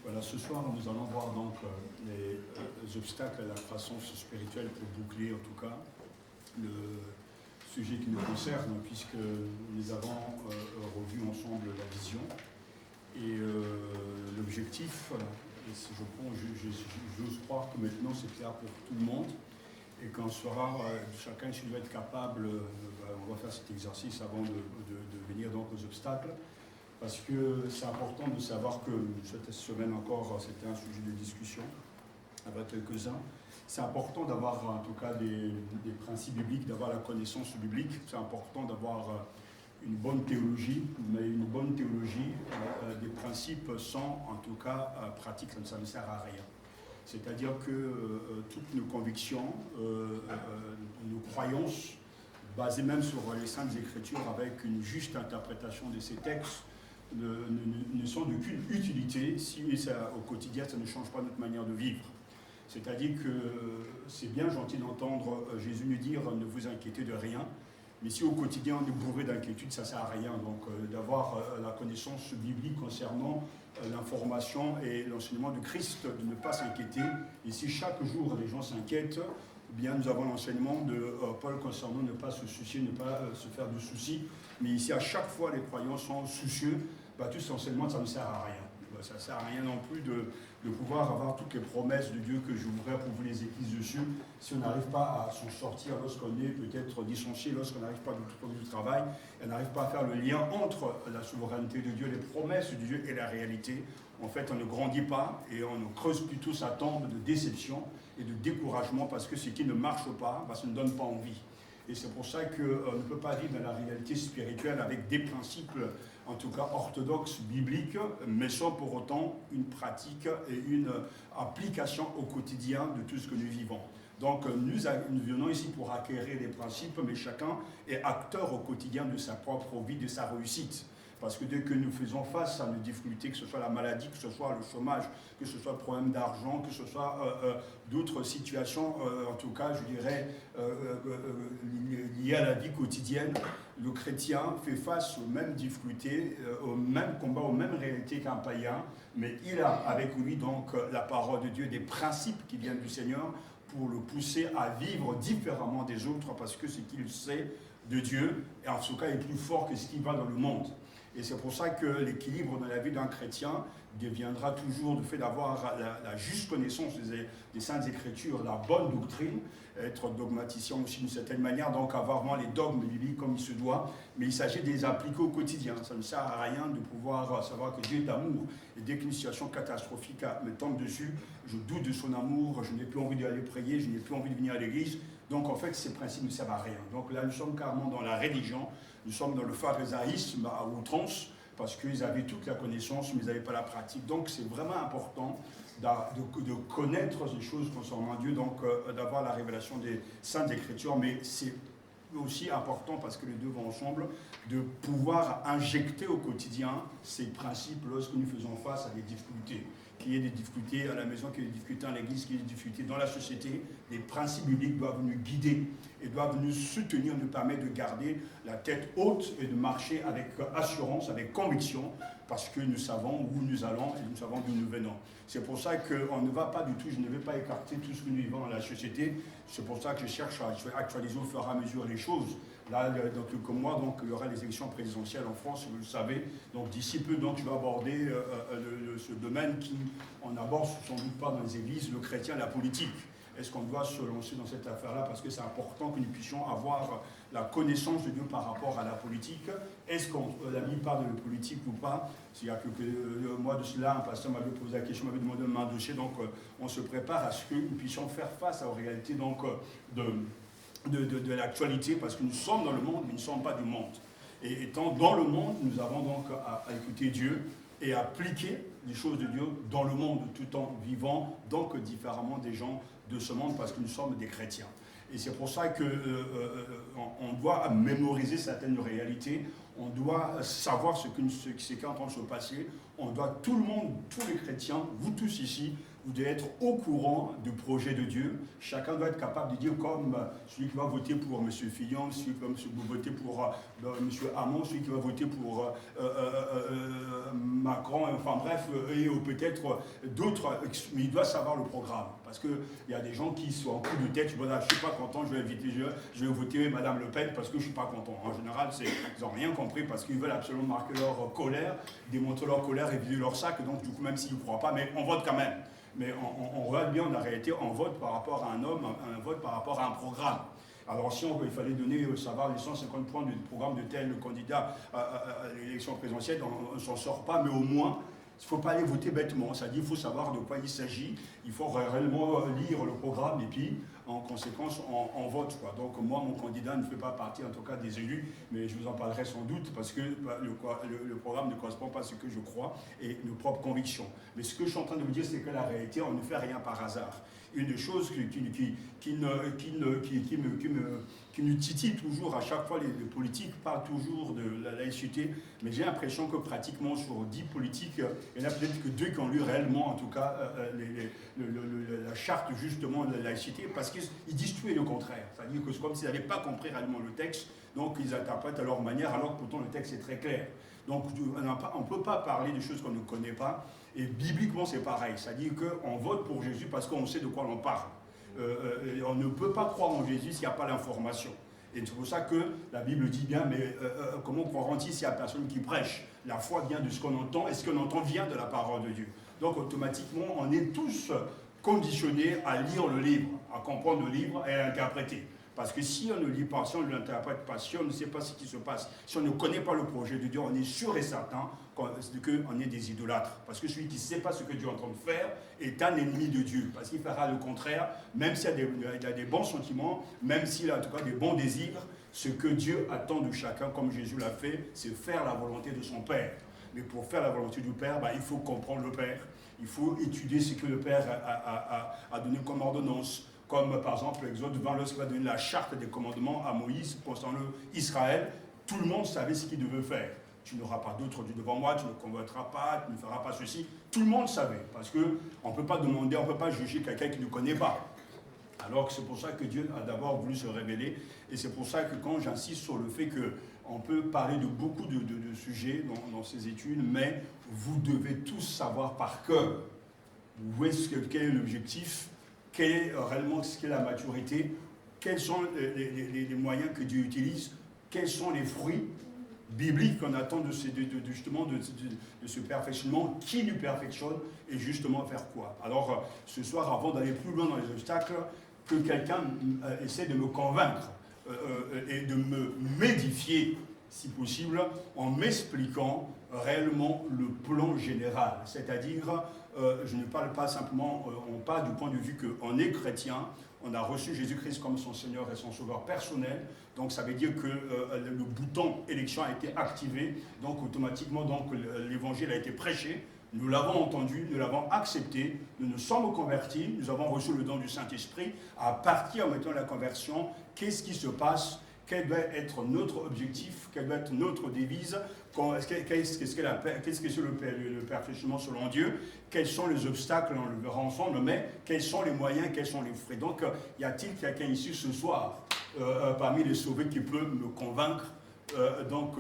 Voilà, ce soir, nous allons voir donc les obstacles à la croissance spirituelle pour boucler, en tout cas, le sujet qui nous concerne, puisque nous avons revu ensemble la vision. Et l'objectif, j'ose croire que maintenant c'est clair pour tout le monde, et qu'on sera, chacun s'il doit être capable, on va faire cet exercice avant de venir donc aux obstacles, parce que c'est important de savoir que cette semaine encore, c'était un sujet de discussion avec quelques-uns. C'est important d'avoir en tout cas des principes bibliques, d'avoir la connaissance biblique. C'est important d'avoir une bonne théologie, mais une bonne théologie, des principes sans en tout cas pratique, ça ne sert à rien. C'est-à-dire que toutes nos convictions, nos croyances, basées même sur les Saintes Écritures avec une juste interprétation de ces textes, ne sont d'aucune utilité si au quotidien ça ne change pas notre manière de vivre. C'est-à-dire que c'est bien gentil d'entendre Jésus nous dire « ne vous inquiétez de rien », mais si au quotidien on est bourré d'inquiétude, ça ne sert à rien. Donc d'avoir la connaissance biblique concernant l'information et l'enseignement de Christ, de ne pas s'inquiéter. Et si chaque jour les gens s'inquiètent, eh bien nous avons l'enseignement de Paul concernant ne pas se soucier, ne pas se faire de soucis. Mais ici, à chaque fois, les croyants sont soucieux, tout cet enseignement, ça ne sert à rien. Ça ne sert à rien non plus de pouvoir avoir toutes les promesses de Dieu que j'ouvrais pour vous les églises dessus, si on n'arrive pas à s'en sortir lorsqu'on est peut-être licencié, lorsqu'on n'arrive pas du travail, et n'arrive pas à faire le lien entre la souveraineté de Dieu, les promesses de Dieu et la réalité. En fait, on ne grandit pas et on creuse plutôt sa tombe de déception et de découragement parce que ce qui ne marche pas, ça ne donne pas envie. Et c'est pour ça qu'on ne peut pas vivre dans la réalité spirituelle avec des principes, en tout cas orthodoxes, bibliques, mais sans pour autant une pratique et une application au quotidien de tout ce que nous vivons. Donc nous venons ici pour acquérir les principes, mais chacun est acteur au quotidien de sa propre vie, de sa réussite. Parce que dès que nous faisons face à nos difficultés, que ce soit la maladie, que ce soit le chômage, que ce soit le problème d'argent, que ce soit d'autres situations, en tout cas, je dirais, liées à la vie quotidienne, le chrétien fait face aux mêmes difficultés, aux mêmes combats, aux mêmes réalités qu'un païen, mais il a avec lui donc la parole de Dieu, des principes qui viennent du Seigneur pour le pousser à vivre différemment des autres, parce que ce qu'il sait de Dieu, et en tout cas, est plus fort que ce qui va dans le monde. Et c'est pour ça que l'équilibre dans la vie d'un chrétien deviendra toujours le fait d'avoir la juste connaissance des Saintes Écritures, la bonne doctrine, être dogmaticien aussi d'une certaine manière, donc avoir vraiment les dogmes bibliques comme il se doit, mais il s'agit de les appliquer au quotidien. Ça ne sert à rien de pouvoir savoir que Dieu est d'amour, et dès qu'une situation catastrophique me tombe dessus, je doute de son amour, je n'ai plus envie d'aller prier, je n'ai plus envie de venir à l'église. Donc en fait, ces principes ne servent à rien. Donc là, nous sommes carrément dans la religion, nous sommes dans le pharisaïsme à outrance, parce qu'ils avaient toute la connaissance, mais ils n'avaient pas la pratique. Donc c'est vraiment important de connaître ces choses concernant Dieu, donc d'avoir la révélation des Saintes Écritures, mais c'est aussi important, parce que les deux vont ensemble, de pouvoir injecter au quotidien ces principes lorsque nous faisons face à des difficultés. Qu'il y ait des difficultés à la maison, qu'il y ait des difficultés à l'église, qu'il y ait des difficultés dans la société, les principes bibliques doivent nous guider et doivent nous soutenir, nous permettre de garder la tête haute et de marcher avec assurance, avec conviction, parce que nous savons où nous allons et nous savons d'où nous venons. C'est pour ça qu'on ne va pas du tout, je ne vais pas écarter tout ce que nous vivons dans la société. C'est pour ça que je cherche à actualiser au fur et à mesure les choses. Là, dans quelques mois, donc, il y aura les élections présidentielles en France, vous le savez. Donc d'ici peu, donc, je vais aborder ce domaine qu'on n'aborde sans doute pas dans les églises, le chrétien, la politique. Est-ce qu'on doit se lancer dans cette affaire-là? Parce que c'est important que nous puissions avoir la connaissance de Dieu par rapport à la politique. Est-ce qu'on la Bible parle de la politique ou pas? Il y a quelques mois de cela, un pasteur m'avait posé la question, m'avait demandé de m'endosser. Donc on se prépare à ce que nous puissions faire face aux réalités donc, de l'actualité, parce que nous sommes dans le monde, mais nous ne sommes pas du monde. Et étant dans le monde, nous avons donc à écouter Dieu et appliquer les choses de Dieu dans le monde, tout en vivant donc différemment des gens de ce monde, parce que nous sommes des chrétiens. Et c'est pour ça qu'on doit mémoriser certaines réalités, on doit savoir ce qui est en train de se passer, on doit, tout le monde, tous les chrétiens, vous tous ici, vous devez être au courant du projet de Dieu. Chacun doit être capable de dire, comme celui qui va voter pour M. Fillon, celui qui va voter pour M. Hamon, celui qui va voter pour Macron, enfin bref, et peut-être d'autres, mais il doit savoir le programme. Parce qu'il y a des gens qui sont en coup de tête, je ne suis pas content, je vais voter Mme Le Pen parce que je ne suis pas content. En général, ils n'ont rien compris parce qu'ils veulent absolument marquer leur colère, démontrer leur colère et vider leur sac, donc du coup, même s'ils ne croient pas, mais on vote quand même. Mais on regarde bien, en réalité, on vote par rapport à un homme, un vote par rapport à un programme. Alors si il fallait donner, savoir les 150 points du programme de tel candidat à l'élection présidentielle, on ne s'en sort pas, mais au moins, il ne faut pas aller voter bêtement. C'est-à-dire qu'il faut savoir de quoi il s'agit, il faut réellement lire le programme et puis, en conséquence, on vote, quoi. Donc moi, mon candidat ne fait pas partie, en tout cas, des élus, mais je vous en parlerai sans doute parce que le programme ne correspond pas à ce que je crois et nos propres convictions. Mais ce que je suis en train de vous dire, c'est que la réalité, on ne fait rien par hasard. Une des choses qui nous titille toujours, à chaque fois les politiques parlent toujours de la laïcité, mais j'ai l'impression que pratiquement sur 10 politiques, il y en a peut-être que 2 qui ont lu réellement, en tout cas, la charte justement de la laïcité, parce qu'ils disent tout et le contraire. C'est-à-dire que c'est comme s'ils n'avaient pas compris réellement le texte, donc ils interprètent à leur manière, alors que pourtant le texte est très clair. Donc on ne peut pas parler de choses qu'on ne connaît pas, et bibliquement c'est pareil, c'est-à-dire qu'on vote pour Jésus parce qu'on sait de quoi l'on parle. On ne peut pas croire en Jésus s'il n'y a pas l'information. Et c'est pour ça que la Bible dit bien, mais comment croire-t-il s'il n'y a personne qui prêche? La foi vient de ce qu'on entend, et ce qu'on entend vient de la parole de Dieu. Donc automatiquement, on est tous conditionnés à lire le livre, à comprendre le livre et à l'interpréter. Parce que si on ne lit pas, si on ne l'interprète pas, si on ne sait pas ce qui se passe, si on ne connaît pas le projet de Dieu, on est sûr et certain qu'on est des idolâtres. Parce que celui qui ne sait pas ce que Dieu est en train de faire est un ennemi de Dieu. Parce qu'il fera le contraire, même s'il y a des bons sentiments, même s'il a en tout cas des bons désirs, ce que Dieu attend de chacun, comme Jésus l'a fait, c'est faire la volonté de son Père. Mais pour faire la volonté du Père, il faut comprendre le Père. Il faut étudier ce que le Père a donné comme ordonnance. Comme par exemple l'Exode 20, lorsqu'il va donner la charte des commandements à Moïse concernant Israël, tout le monde savait ce qu'il devait faire. Tu n'auras pas d'autre Dieu devant moi, tu ne convertiras pas, tu ne feras pas ceci. Tout le monde savait, parce qu'on ne peut pas demander, on ne peut pas juger quelqu'un qui ne connaît pas. Alors que c'est pour ça que Dieu a d'abord voulu se révéler, et c'est pour ça que quand j'insiste sur le fait qu'on peut parler de beaucoup de sujets dans ces études, mais vous devez tous savoir par cœur quel est l'objectif, quelle est réellement ce qu'est la maturité, quels sont les moyens que Dieu utilise, quels sont les fruits bibliques qu'on attend justement de ce perfectionnement, qui nous perfectionne et justement faire quoi. Alors ce soir, avant d'aller plus loin dans les obstacles, que quelqu'un essaie de me convaincre et de m'édifier, si possible, en m'expliquant réellement le plan général. C'est-à-dire, je ne parle pas simplement, on parle du point de vue qu'on est chrétien, on a reçu Jésus-Christ comme son Seigneur et son Sauveur personnel, donc ça veut dire que le bouton élection a été activé, donc automatiquement l'évangile a été prêché, nous l'avons entendu, nous l'avons accepté, nous nous sommes convertis, nous avons reçu le don du Saint-Esprit. À partir maintenant de la conversion, qu'est-ce qui se passe? Quel doit être notre objectif? Quelle doit être notre devise? Qu'est-ce que le perfectionnement selon Dieu? Quels sont les obstacles? On le verra ensemble, mais quels sont les moyens? Quels sont les fruits? Donc, y a-t-il quelqu'un ici ce soir, parmi les sauvés, qui peut me convaincre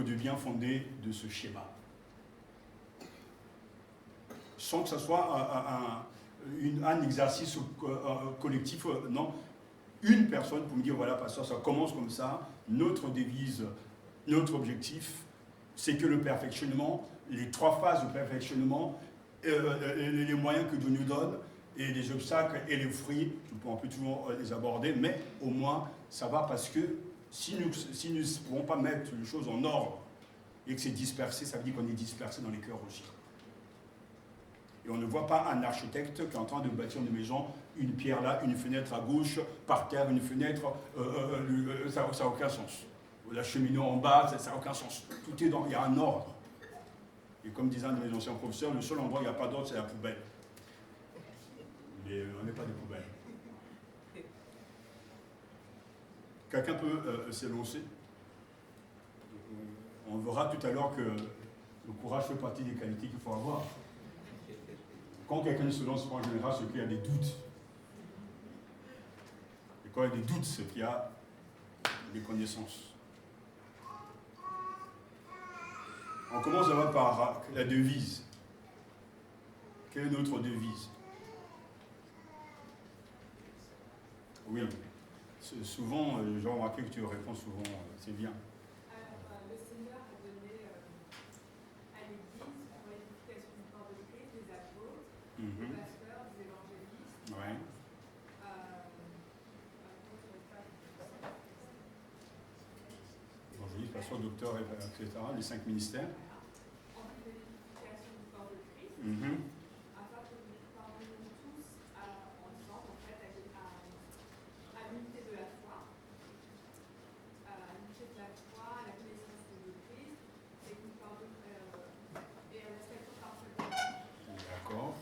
du bien fondé de ce schéma? Sans que ce soit un exercice collectif, non. Une personne pour me dire, voilà, pasteur, ça commence comme ça, notre devise, notre objectif, c'est que le perfectionnement, les 3 phases de perfectionnement, les moyens que Dieu nous donne, et les obstacles et les fruits, on peut toujours les aborder, mais au moins, ça va parce que si nous ne pouvons pas mettre les choses en ordre et que c'est dispersé, ça veut dire qu'on est dispersé dans les cœurs aussi. Et on ne voit pas un architecte qui est en train de bâtir une maison, une pierre là, une fenêtre à gauche, par terre, une fenêtre, ça n'a aucun sens. La cheminée en bas, ça n'a aucun sens. Tout est il y a un ordre. Et comme disait un de mes anciens professeurs, le seul endroit où il n'y a pas d'ordre, c'est la poubelle. Mais on n'est pas des poubelles. Quelqu'un peut s'élancer. On verra tout à l'heure que le courage fait partie des qualités qu'il faut avoir. quand quelqu'un se lance, en général, c'est qu'il y a des doutes. Et quand il y a des doutes, c'est qu'il y a des connaissances. On commence d'abord par la devise. Quelle est notre devise? Oui. Souvent, j'ai remarqué que tu réponds souvent, c'est bien. Alors, le Seigneur a donné à l'Église pour l'édification du corps de Christ des apôtres, des pasteurs, des évangélistes. Ouais. Évangéliste, pasteur, docteur, etc., les 5 ministères. En vue de l'édification du corps de Christ, afin que nous parvenions tous ensemble, en fait, à l'unité de la foi, à l'unité de la foi, à la connaissance de Christ, et que nous parvenions et à respecter parfaitement. D'accord.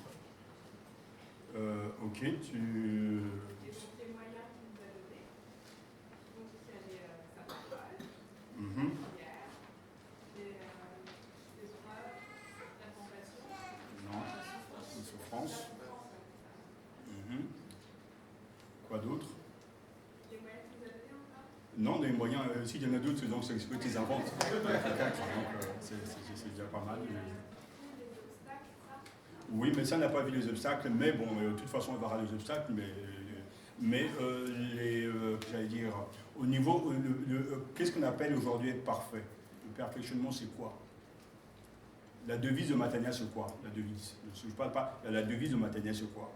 Ok, tu... Et donc les moyens qu'il nous a donnés, donc il y a sa parole, prière, des épreuves, la compassion, Non, une souffrance. Quoi d'autre? les moyens qu'il nous a donnés encore. Non, des moyens, s'il y en a d'autres, donc c'est que tu les inventes. C'est déjà pas mal. Oui, mais ça n'a pas vu les obstacles, mais bon, de toute façon, on verra les obstacles, mais j'allais dire, au niveau, qu'est-ce qu'on appelle aujourd'hui être parfait? Le perfectionnement, c'est quoi? La devise de Matania, c'est quoi? La devise. Je ne parle pas, la devise de Matania, c'est quoi?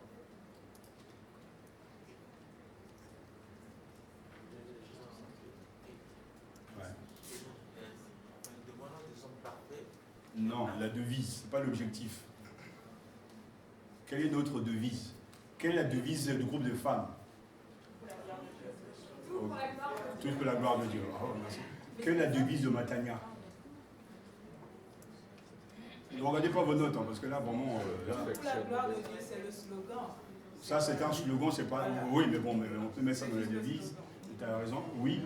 Non, la devise, ce n'est pas l'objectif. Quelle est notre devise? Quelle est la devise du groupe de femmes? Tout pour la gloire de Dieu. Oh, merci. Quelle est la devise de Matania? Ne regardez pas vos notes, hein, parce que là, vraiment... Pour la gloire de Dieu, c'est le slogan. Ça, c'est un slogan, c'est pas... Voilà. Oui, mais bon, mais on peut mettre ça dans la devise. Tu as raison. Oui.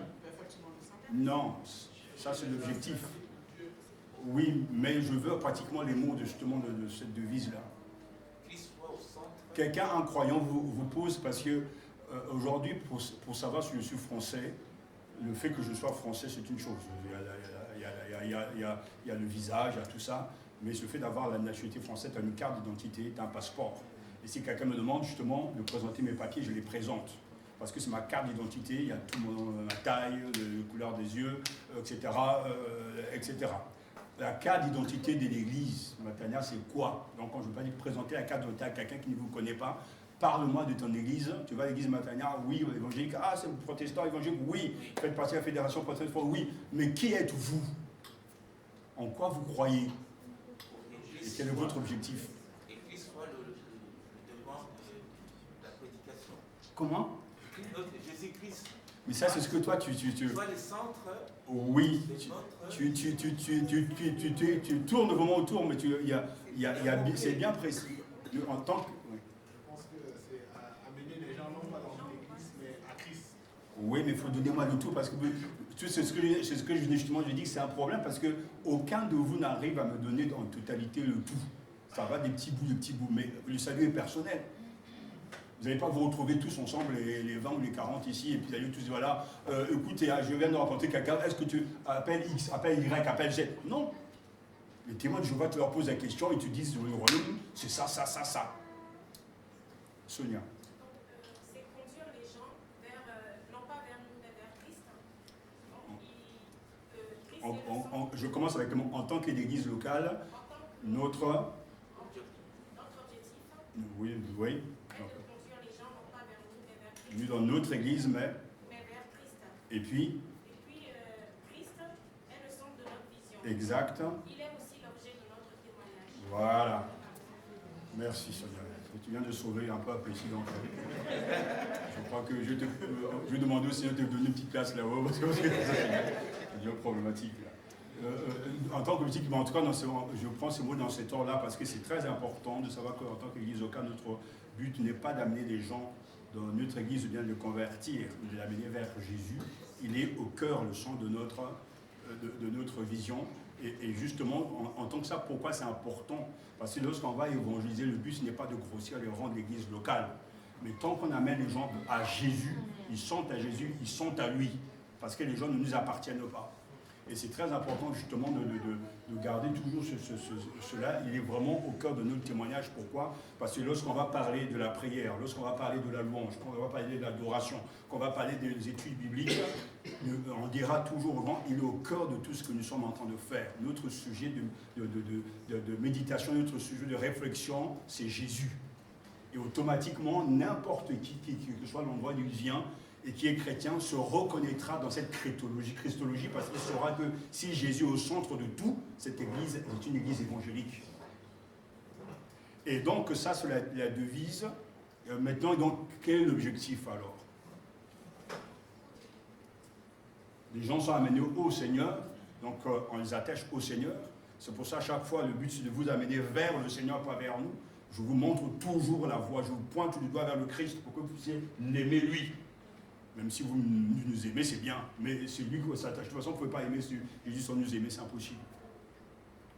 Non, ça, c'est l'objectif. Oui, mais je veux pratiquement les mots justement de cette devise-là. Quelqu'un, un croyant, vous pose parce que aujourd'hui, pour savoir si je suis français, le fait que je sois français, c'est une chose. Il y a le visage, il y a tout ça, mais ce fait d'avoir la nationalité française, tu as une carte d'identité, tu as un passeport. Et si quelqu'un me demande justement de présenter mes papiers, je les présente. Parce que c'est ma carte d'identité, il y a tout ma taille, la couleur des yeux, etc. etc. La carte d'identité de l'église, Matania, c'est quoi? Donc, quand je ne veux pas dire présenter la carte d'identité à quelqu'un qui ne vous connaît pas, parle-moi de ton église. Tu vas à l'église Matania, oui, évangélique, ah, c'est protestant, évangélique, oui. Faites partie de la fédération protestante, oui. Mais qui êtes-vous? En quoi vous croyez? Et quel est votre objectif? L'église soit le devant de la prédication. Comment? Jésus-Christ. Mais ça, c'est ce que toi, tu... Soit les centres. Oui, tu tournes vraiment autour, mais c'est bien précis. En tant que... Oui. Je pense que c'est amener les gens non pas dans l'église, mais à Christ. Oui, mais il faut donner moi le tout, parce que c'est ce que justement je dis que c'est un problème, parce que aucun de vous n'arrive à me donner en totalité le tout. Ça va des petits bouts, mais le salut est personnel. Vous n'allez pas vous retrouver tous ensemble, les 20 ou les 40 ici, et puis vous allez tous dire, voilà, écoute, je viens de rencontrer quelqu'un, est-ce que tu appelles X, appelles Y, appelles Z? Non. Les témoins de Jéhovah te leur posent la question et te disent, le royaume, c'est ça, ça, ça, ça. Sonia. C'est conduire les gens vers, non pas vers nous, mais vers Christ. Donc, je commence avec le mot, en tant qu'église locale, notre objectif, oui, est de conduire les gens non pas vers nous, mais vers Christ. nous dans notre église, mais vers Christ. et puis Christ est le centre de notre vision. exact. Il est aussi l'objet de notre témoignage. Voilà. Merci Sonia. Tu viens de sauver un peu ici donc. Je crois que je vais demander aussi de te donner une petite place là-haut parce que c'est bien problématique là. En tant que politique, mais en tout cas, je prends ces mots dans cet ordre-là parce que c'est très important de savoir qu'en tant qu'église locale, notre but n'est pas d'amener les gens dans notre église, bien de les convertir, de les amener vers Jésus. Il est au cœur, le centre de notre vision. Et justement, en tant que ça, pourquoi c'est important? Parce que lorsqu'on va évangéliser, le but ce n'est pas de grossir les rangs de l'église locale. Mais tant qu'on amène les gens à Jésus, ils sont à Jésus, ils sont à lui. Parce que les gens ne nous appartiennent pas. Et c'est très important justement de garder toujours cela. Il est vraiment au cœur de notre témoignage. Pourquoi? Parce que lorsqu'on va parler de la prière, lorsqu'on va parler de la louange, qu'on va parler de l'adoration, qu'on va parler des études bibliques, on dira toujours aux gens, il est au cœur de tout ce que nous sommes en train de faire. Notre sujet de méditation, notre sujet de réflexion, c'est Jésus. Et automatiquement, n'importe qui, quel que soit l'endroit d'où il vient, et qui est chrétien, se reconnaîtra dans cette christologie, parce qu'il saura que si Jésus est au centre de tout, cette église est une église évangélique. Et donc, ça, c'est la devise. Maintenant, donc, quel est l'objectif alors? Les gens sont amenés au Seigneur, donc on les attache au Seigneur. C'est pour ça, à chaque fois, le but, c'est de vous amener vers le Seigneur, pas vers nous. Je vous montre toujours la voie, je vous pointe du doigt vers le Christ pour que vous puissiez l'aimer lui. Même si vous nous aimez, c'est bien, mais c'est lui qui s'attache. De toute façon, vous ne pouvez pas aimer Jésus sans nous aimer, c'est impossible.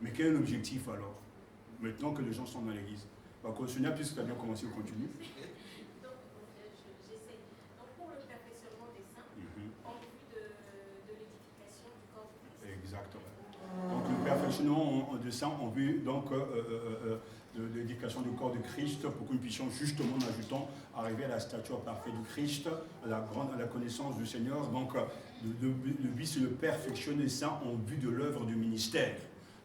Mais quel est l'objectif alors? Maintenant que les gens sont dans l'église. On va continuer, puisque tu as bien commencé, on continue. Donc, j'essaie. Donc, pour le perfectionnement des saints, en vue de l'édification du corps de Christ. Exactement. Donc, le perfectionnement des saints en vue, donc, de l'éducation du corps de Christ, pour que nous puissions justement, en ajoutant, arriver à la stature parfaite du Christ, à la connaissance du Seigneur. Donc, le but, c'est de perfectionner les saints en vue de l'œuvre du ministère.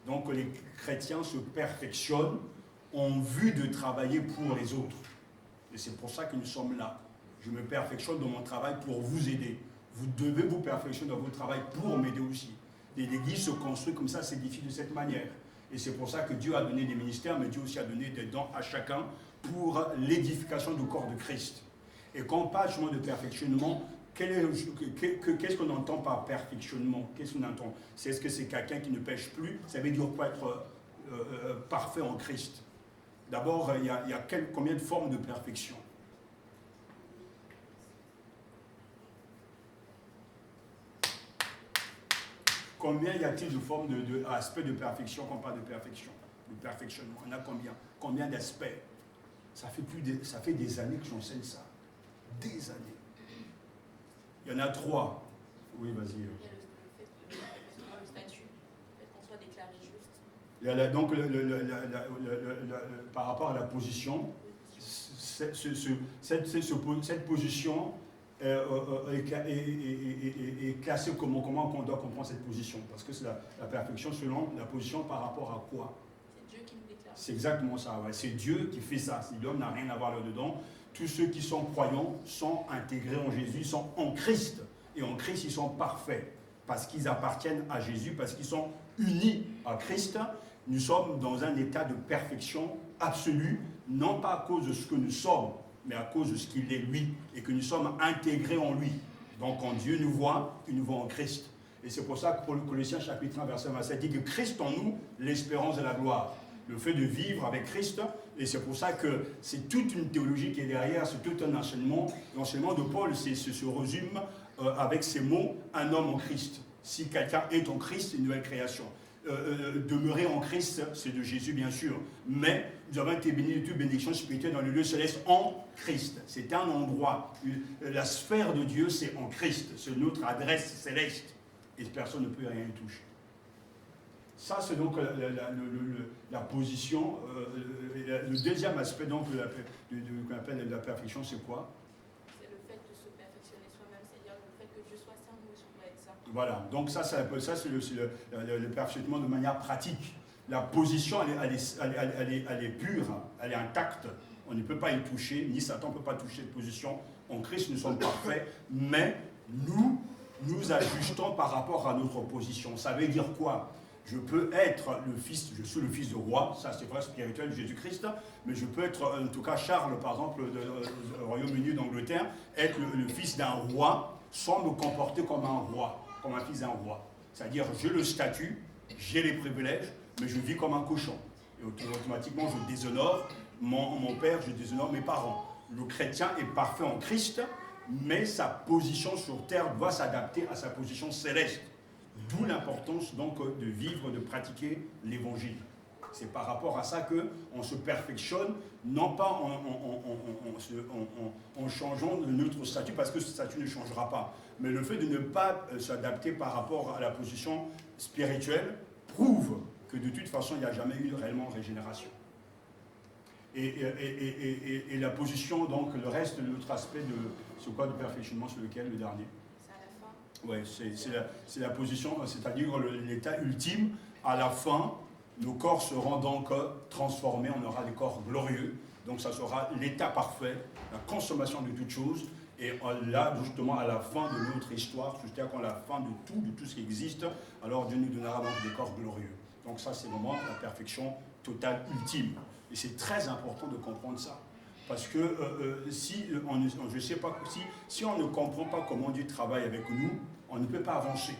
Donc, les chrétiens se perfectionnent en vue de travailler pour les autres. Et c'est pour ça que nous sommes là. Je me perfectionne dans mon travail pour vous aider. Vous devez vous perfectionner dans votre travail pour m'aider aussi. Et l'Église se construit comme ça, s'édifie de cette manière. Et c'est pour ça que Dieu a donné des ministères, mais Dieu aussi a donné des dons à chacun pour l'édification du corps de Christ. Et quand on parle justement de perfectionnement, qu'est-ce qu'on entend par perfectionnement? Qu'est-ce qu'on entend? Est-ce que c'est quelqu'un qui ne pêche plus? Ça veut dire quoi être parfait en Christ? D'abord, il y a combien de formes de perfection? Combien y a-t-il de formes d'aspects de perfection quand on parle de perfection, de perfectionnement? Il y en a combien? Combien d'aspects? Ça fait des années que j'enseigne ça. Des années. Il y en a 3. Oui, vas-y. Il y a le statut, le fait qu'on soit déclaré juste. Il y a donc, par rapport à la position, cette position est classée comment on doit comprendre cette position? Parce que c'est la perfection selon la position par rapport à quoi? C'est Dieu qui nous déclare. C'est exactement ça, ouais. C'est Dieu qui fait ça. L'homme n'a rien à voir là-dedans. Tous ceux qui sont croyants sont intégrés en Jésus, sont en Christ. Et en Christ, ils sont parfaits. Parce qu'ils appartiennent à Jésus, parce qu'ils sont unis à Christ. Nous sommes dans un état de perfection absolue, non pas à cause de ce que nous sommes, mais à cause de ce qu'il est lui, et que nous sommes intégrés en lui. Donc quand Dieu nous voit, il nous voit en Christ. Et c'est pour ça que pour le Colossiens chapitre 1, verset 27, dit que Christ en nous, l'espérance de la gloire. Le fait de vivre avec Christ, et c'est pour ça que c'est toute une théologie qui est derrière, c'est tout un enseignement. L'enseignement de Paul se résume avec ces mots, un homme en Christ. Si quelqu'un est en Christ, c'est une nouvelle création. Demeurer en Christ, c'est de Jésus bien sûr, mais nous avons été bénis de toute bénédiction spirituelle dans le lieu céleste en Christ. C'est un endroit, la sphère de Dieu c'est en Christ, c'est notre adresse céleste, et personne ne peut rien y toucher. Ça c'est donc la position. Le deuxième aspect donc qu'on appelle la perfection, c'est quoi? C'est le fait de se perfectionner soi-même, c'est-à-dire le fait que Dieu soit saint, nous aussi on doit être saint. Voilà, donc ça c'est le perfectionnement de manière pratique. La position, elle est pure, elle est intacte. On ne peut pas y toucher, ni Satan ne peut pas toucher cette position. En Christ, nous sommes parfaits, mais nous ajustons par rapport à notre position. Ça veut dire quoi? Je peux être je suis le fils de roi, ça c'est vrai spirituel, Jésus-Christ, mais je peux être, en tout cas Charles, par exemple, du Royaume-Uni d'Angleterre, être le fils d'un roi sans me comporter comme un roi, comme un fils d'un roi. C'est-à-dire, j'ai le statut, j'ai les privilèges, mais je vis comme un cochon. Et automatiquement, je déshonore mon père, je déshonore mes parents. Le chrétien est parfait en Christ, mais sa position sur terre doit s'adapter à sa position céleste. D'où l'importance donc de vivre, de pratiquer l'évangile. C'est par rapport à ça qu'on se perfectionne, non pas en changeant de notre statut, parce que ce statut ne changera pas, mais le fait de ne pas s'adapter par rapport à la position spirituelle prouve que de toute façon, il n'y a jamais eu réellement régénération. Et la position, donc, le reste de notre aspect de ce quoi de perfectionnement, sur lequel le dernier? C'est à la fin. Oui, c'est la position, c'est-à-dire l'état ultime. À la fin, nos corps seront donc transformés, on aura des corps glorieux. Donc ça sera l'état parfait, la consommation de toutes choses. Et là, justement, à la fin de notre histoire, c'est-à-dire qu'à la fin de tout ce qui existe, alors Dieu nous donnera donc des corps glorieux. Donc ça, c'est vraiment la perfection totale, ultime. Et c'est très important de comprendre ça. Parce que si on ne comprend pas comment Dieu travaille avec nous, on ne peut pas avancer.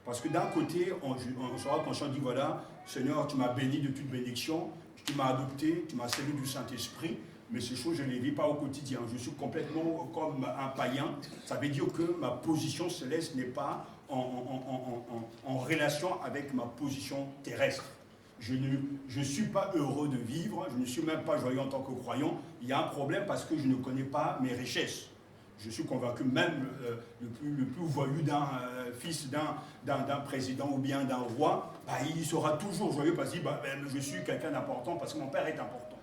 Parce que d'un côté, on sera conscient, dit voilà, Seigneur, tu m'as béni de toute bénédiction, tu m'as adopté, tu m'as servi du Saint-Esprit, mais ces choses, je ne les vis pas au quotidien. Je suis complètement comme un païen. Ça veut dire que ma position céleste n'est pas en relation avec ma position terrestre. Je ne suis pas heureux de vivre, je ne suis même pas joyeux en tant que croyant. Il y a un problème parce que je ne connais pas mes richesses. Je suis convaincu même le plus voyou d'un fils d'un président ou bien d'un roi, il sera toujours joyeux parce qu'il dit je suis quelqu'un d'important parce que mon père est important.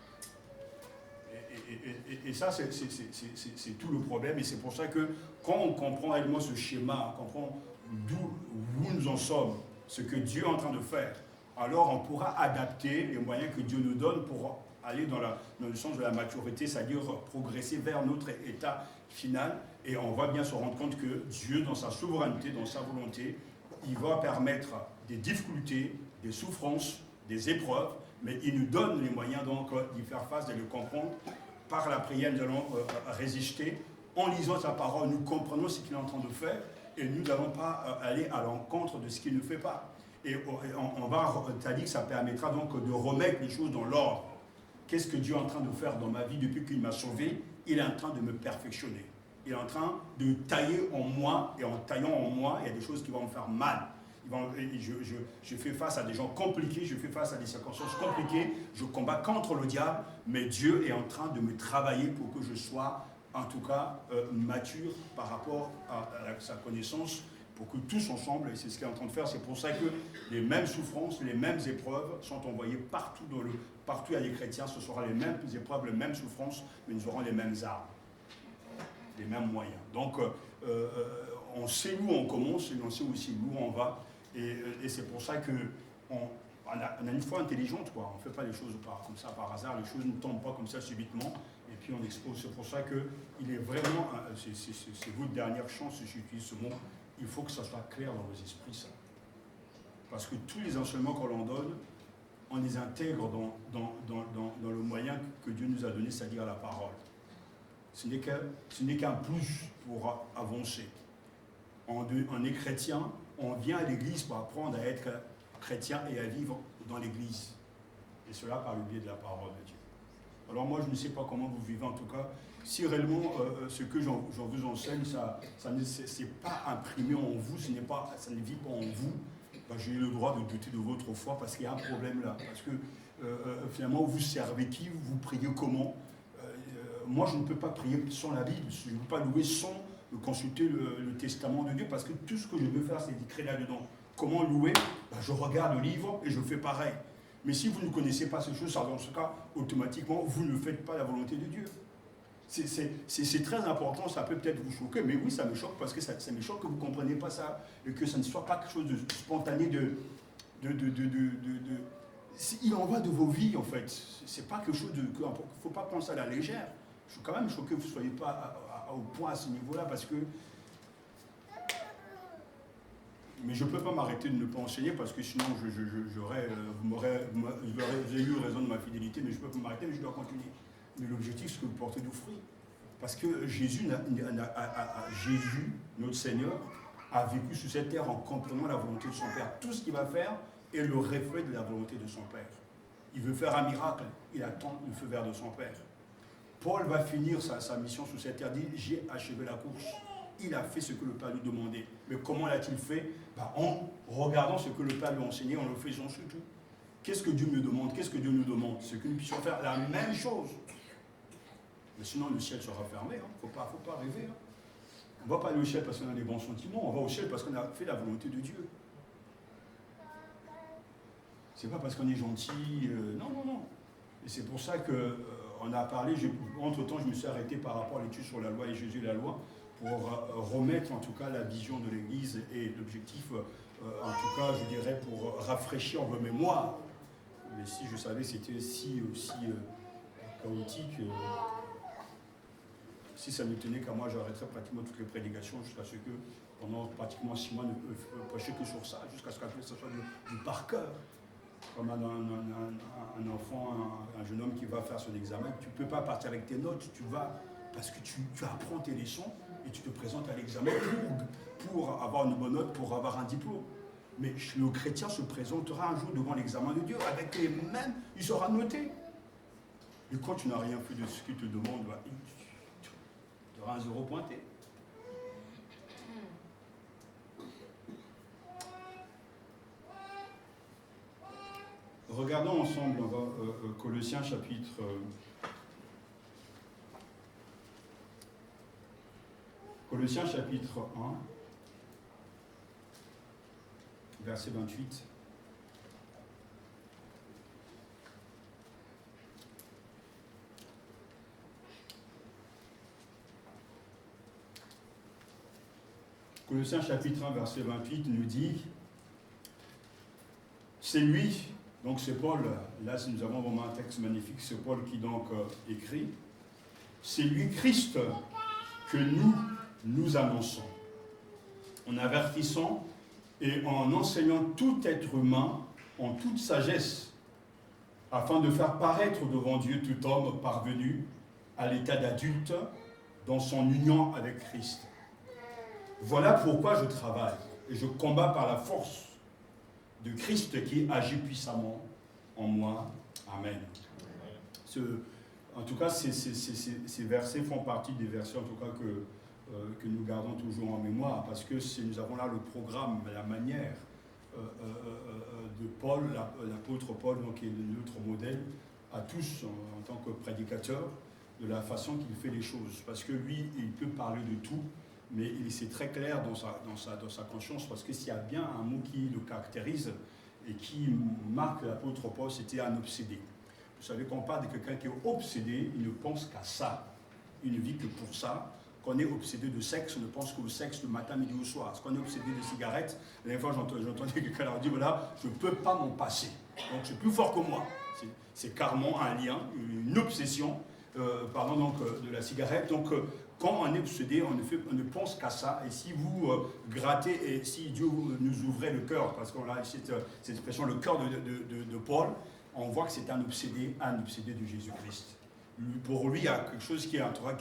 Et ça, c'est tout le problème. Et c'est pour ça que quand on comprend réellement ce schéma, on comprend où nous en sommes, ce que Dieu est en train de faire, alors on pourra adapter les moyens que Dieu nous donne pour aller dans le sens de la maturité, c'est-à-dire progresser vers notre état final. Et on va bien se rendre compte que Dieu, dans sa souveraineté, dans sa volonté, il va permettre des difficultés, des souffrances, des épreuves, mais il nous donne les moyens donc d'y faire face, de le comprendre. Par la prière, nous allons résister. En lisant sa parole, nous comprenons ce qu'il est en train de faire et nous n'allons pas aller à l'encontre de ce qu'il ne fait pas. Et tu as dit que ça permettra donc de remettre les choses dans l'ordre. Qu'est-ce que Dieu est en train de faire dans ma vie depuis qu'il m'a sauvé? Il est en train de me perfectionner. Il est en train de tailler en moi, et en taillant en moi, il y a des choses qui vont me faire mal. Je fais face à des gens compliqués, je fais face à des circonstances compliquées, je combats contre le diable, mais Dieu est en train de me travailler pour que je sois, en tout cas, mature par rapport à sa connaissance, pour que tous ensemble, et c'est ce qu'il est en train de faire, c'est pour ça que les mêmes souffrances, les mêmes épreuves sont envoyées partout partout à les chrétiens, ce sera les mêmes épreuves, les mêmes souffrances, mais nous aurons les mêmes armes, les mêmes moyens. Donc, on sait où on commence et on sait aussi où on va. Et c'est pour ça qu'on a une foi intelligente, quoi. On ne fait pas les choses comme ça par hasard, les choses ne tombent pas comme ça subitement, et puis on expose. C'est pour ça qu'il est vraiment, c'est votre dernière chance, si j'utilise ce mot, il faut que ça soit clair dans vos esprits, ça. Parce que tous les enseignements qu'on leur donne, on les intègre dans le moyen que Dieu nous a donné, c'est-à-dire la parole. Ce n'est qu'un plus pour avancer. On est chrétien, on vient à l'église pour apprendre à être chrétien et à vivre dans l'église. Et cela par le biais de la parole de Dieu. Alors moi, je ne sais pas comment vous vivez, en tout cas. Si réellement ce que j'en vous enseigne, ça n'est pas imprimé en vous, ça ne vit pas en vous, j'ai le droit de douter de votre foi parce qu'il y a un problème là. Parce que finalement, vous servez qui? Vous priez comment? Moi, je ne peux pas prier sans la Bible. Je ne peux pas louer sans consulter le testament de Dieu parce que tout ce que je veux faire, c'est d'écrire là-dedans. Comment louer? Je regarde le livre et je fais pareil. Mais si vous ne connaissez pas ces choses, dans ce cas, automatiquement, vous ne faites pas la volonté de Dieu. C'est très important, ça peut peut-être vous choquer, mais oui, ça me choque parce que ça me choque que vous ne compreniez pas ça et que ça ne soit pas quelque chose de spontané, il en va de vos vies, en fait. C'est pas quelque chose il ne faut pas prendre ça à la légère. Je suis quand même choqué que vous ne soyez pas au point à ce niveau-là parce que... Mais je ne peux pas m'arrêter de ne pas enseigner parce que sinon vous avez eu raison de ma fidélité, mais je ne peux pas m'arrêter, mais je dois continuer. Mais l'objectif, c'est que vous portez du fruit. Parce que Jésus, notre Seigneur, a vécu sur cette terre en comprenant la volonté de son Père. Tout ce qu'il va faire est le reflet de la volonté de son Père. Il veut faire un miracle, il attend le feu vert de son Père. Paul va finir sa mission sur cette terre, dit « J'ai achevé la course, il a fait ce que le Père lui demandait. Mais comment l'a-t-il fait? En regardant ce que le Père lui a enseigné, en le faisant surtout. Qu'est-ce que Dieu me demande? Qu'est-ce que Dieu nous demande? C'est que nous puissions faire la même chose. Mais sinon, le ciel sera fermé. Faut pas rêver. On ne va pas aller au ciel parce qu'on a des bons sentiments. On va au ciel parce qu'on a fait la volonté de Dieu. C'est pas parce qu'on est gentil. Non. Et c'est pour ça qu'on a parlé. Entre-temps, je me suis arrêté par rapport à l'étude sur la loi et Jésus et la loi pour remettre en tout cas la vision de l'Église et l'objectif, en tout cas, je dirais, pour rafraîchir vos mémoires. Mais si je savais que c'était aussi chaotique, si ça ne tenait qu'à moi, j'arrêterais pratiquement toutes les prédications jusqu'à ce que, pendant pratiquement 6 mois, ne prêcher que sur ça, jusqu'à ce que ça soit du par cœur. Comme un enfant, un jeune homme qui va faire son examen, tu ne peux pas partir avec tes notes, tu vas, parce que tu apprends tes leçons et tu te présentes à l'examen pour avoir une bonne note, pour avoir un diplôme. Mais le chrétien se présentera un jour devant l'examen de Dieu, avec les mêmes, il sera noté. Et quand tu n'as rien fait de ce qu'il te demande, tu auras un 0 pointé. Regardons ensemble, on va, Colossiens chapitre 1, verset 28. Colossiens chapitre 1, verset 28 nous dit, c'est lui, donc c'est Paul, là nous avons vraiment un texte magnifique, c'est Paul qui donc écrit, c'est lui Christ que nous annonçons, en avertissant et en enseignant tout être humain en toute sagesse, afin de faire paraître devant Dieu tout homme parvenu à l'état d'adulte dans son union avec Christ. Voilà pourquoi je travaille et je combats par la force de Christ qui agit puissamment en moi. Amen. En tout cas, ces versets font partie des versets en tout cas que nous gardons toujours en mémoire, parce que nous avons là le programme, la manière de Paul, l'apôtre Paul, donc, qui est notre modèle à tous en tant que prédicateur, de la façon qu'il fait les choses. Parce que lui, il peut parler de tout, mais c'est très clair dans sa conscience, parce que s'il y a bien un mot qui le caractérise et qui marque l'apôtre Paul, c'était un obsédé. Vous savez, quand on parle de quelqu'un qui est obsédé, il ne pense qu'à ça, il ne vit que pour ça. Quand on est obsédé de sexe, on ne pense qu'au sexe le matin, midi ou soir. Quand on est obsédé de cigarettes, la dernière fois j'entendais quelqu'un leur dire, voilà, je ne peux pas m'en passer. Donc c'est plus fort que moi. C'est carrément un lien, une obsession, de la cigarette. Donc quand on est obsédé, on ne pense qu'à ça. Et si vous grattez, et si Dieu nous ouvrait le cœur, parce qu'on a cette expression, le cœur de Paul, on voit que c'est un obsédé de Jésus-Christ. Pour lui, il y a quelque chose qui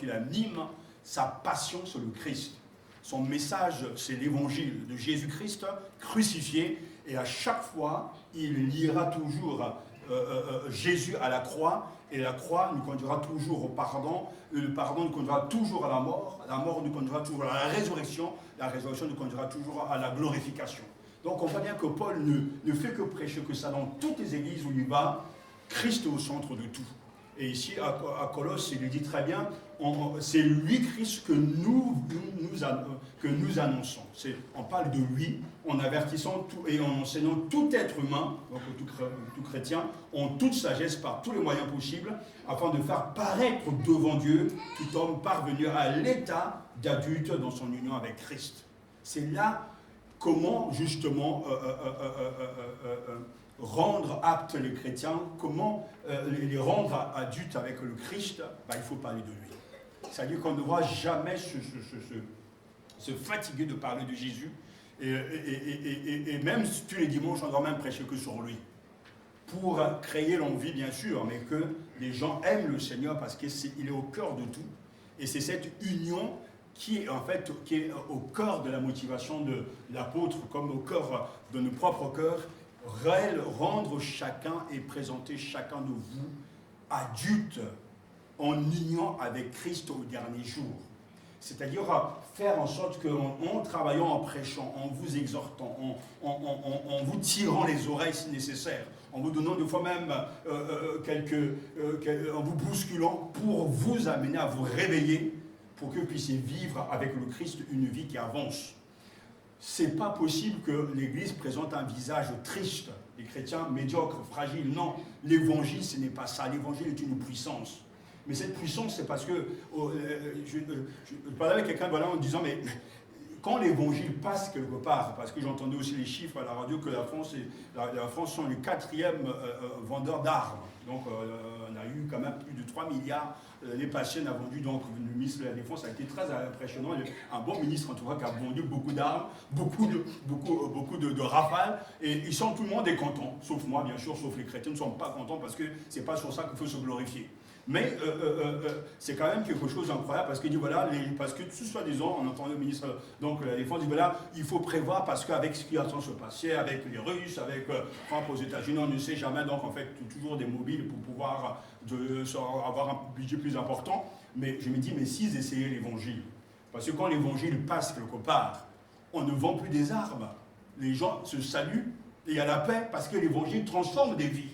anime sa passion sur le Christ. Son message, c'est l'évangile de Jésus-Christ crucifié. Et à chaque fois, il liera toujours Jésus à la croix. Et la croix nous conduira toujours au pardon. Et le pardon nous conduira toujours à la mort nous conduira toujours à la résurrection nous conduira toujours à la glorification. Donc on voit bien que Paul ne fait que prêcher que ça dans toutes les églises où il va, Christ est au centre de tout. Et ici à Colosse, il le dit très bien, c'est lui Christ que nous annonçons. On parle de lui en avertissant et en enseignant tout être humain, donc tout chrétien, en toute sagesse par tous les moyens possibles, afin de faire paraître devant Dieu tout homme parvenu à l'état d'adulte dans son union avec Christ. C'est là comment justement rendre aptes les chrétiens, comment les rendre adultes avec le Christ, il faut parler de lui. C'est-à-dire qu'on ne doit jamais se fatiguer de parler de Jésus. Et même tous les dimanches, on doit même prêcher que sur lui. Pour créer l'envie, bien sûr, mais que les gens aiment le Seigneur parce qu'il est au cœur de tout. Et c'est cette union qui est au cœur de la motivation de l'apôtre, comme au cœur de nos propres cœurs, rendre chacun et présenter chacun de vous adulte en union avec Christ au dernier jour. C'est-à-dire faire en sorte qu'en travaillant, en prêchant, en vous exhortant, en vous tirant les oreilles si nécessaire, en vous donnant des fois même en vous bousculant pour vous amener à vous réveiller, pour que vous puissiez vivre avec le Christ une vie qui avance. C'est pas possible que l'Église présente un visage triste, les chrétiens médiocres, fragiles. Non, l'Évangile, ce n'est pas ça. L'Évangile est une puissance. Mais cette puissance, c'est parce que je parlais avec quelqu'un voilà, en disant, mais quand l'Évangile passe quelque part, parce que j'entendais aussi les chiffres à la radio que la France sont le 4e vendeur d'armes. Donc on a eu quand même plus de 3 milliards. L'année passée, on a vendu, donc le ministre de la Défense a été très impressionnant. Un bon ministre en tout cas qui a vendu beaucoup d'armes, beaucoup de rafales. Et tout le monde est content, sauf moi bien sûr, sauf les chrétiens ne sont pas contents parce que c'est pas sur ça qu'il faut se glorifier. Mais c'est quand même quelque chose d'incroyable parce qu'il dit voilà, parce que tout soi-disant, on entend le ministre donc la Défense dit voilà, il faut prévoir parce qu'avec ce qui est en train de se passer, avec les Russes, avec Trump aux États-Unis, on ne sait jamais, donc en fait toujours des mobiles pour pouvoir avoir un budget plus important. Mais je me dis, mais s'ils essayaient l'Évangile, parce que quand l'Évangile passe quelque part, on ne vend plus des armes, les gens se saluent et il y a la paix parce que l'Évangile transforme des vies.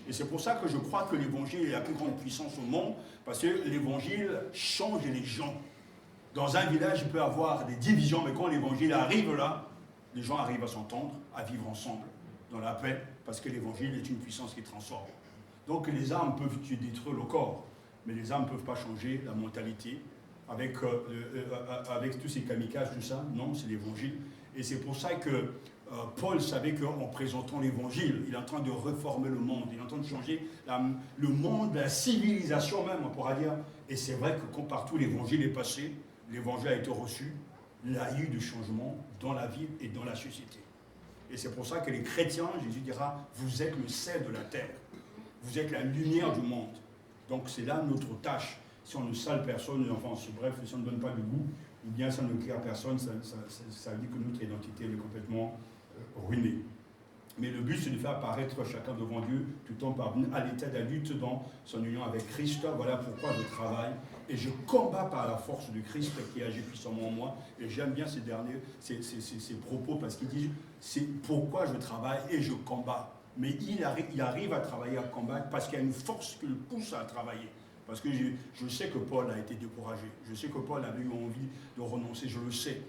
Et c'est pour ça que je crois que l'Évangile est la plus grande puissance au monde, parce que l'Évangile change les gens. Dans un village, il peut y avoir des divisions, mais quand l'Évangile arrive là, les gens arrivent à s'entendre, à vivre ensemble, dans la paix, parce que l'Évangile est une puissance qui transforme. Donc les armes peuvent détruire le corps, mais les armes ne peuvent pas changer la mentalité. Avec tous ces kamikazes, tout ça, non, c'est l'Évangile. Et c'est pour ça que Paul savait qu'en présentant l'Évangile, il est en train de réformer le monde, il est en train de changer le monde, la civilisation même, on pourra dire. Et c'est vrai que quand partout l'Évangile est passé, l'Évangile a été reçu, il y a eu du changement dans la vie et dans la société. Et c'est pour ça que les chrétiens, Jésus dira, vous êtes le sel de la terre, vous êtes la lumière du monde. Donc c'est là notre tâche. Si on ne sale personne, enfin, bref, si on ne donne pas de goût, ou bien ça ne éclaire personne, ça dit que notre identité est complètement ruinée. Mais le but, c'est de faire apparaître chacun devant Dieu, tout en parvenant à l'état d'adulte dans son union avec Christ. Voilà pourquoi je travaille. Et je combats par la force du Christ qui agit puissamment en moi. Et j'aime bien ces propos, parce qu'il dit, c'est pourquoi je travaille et je combats. Mais il arrive à travailler, à combattre, parce qu'il y a une force qui le pousse à travailler. Parce que je sais que Paul a été découragé. Je sais que Paul avait eu envie de renoncer, je le sais.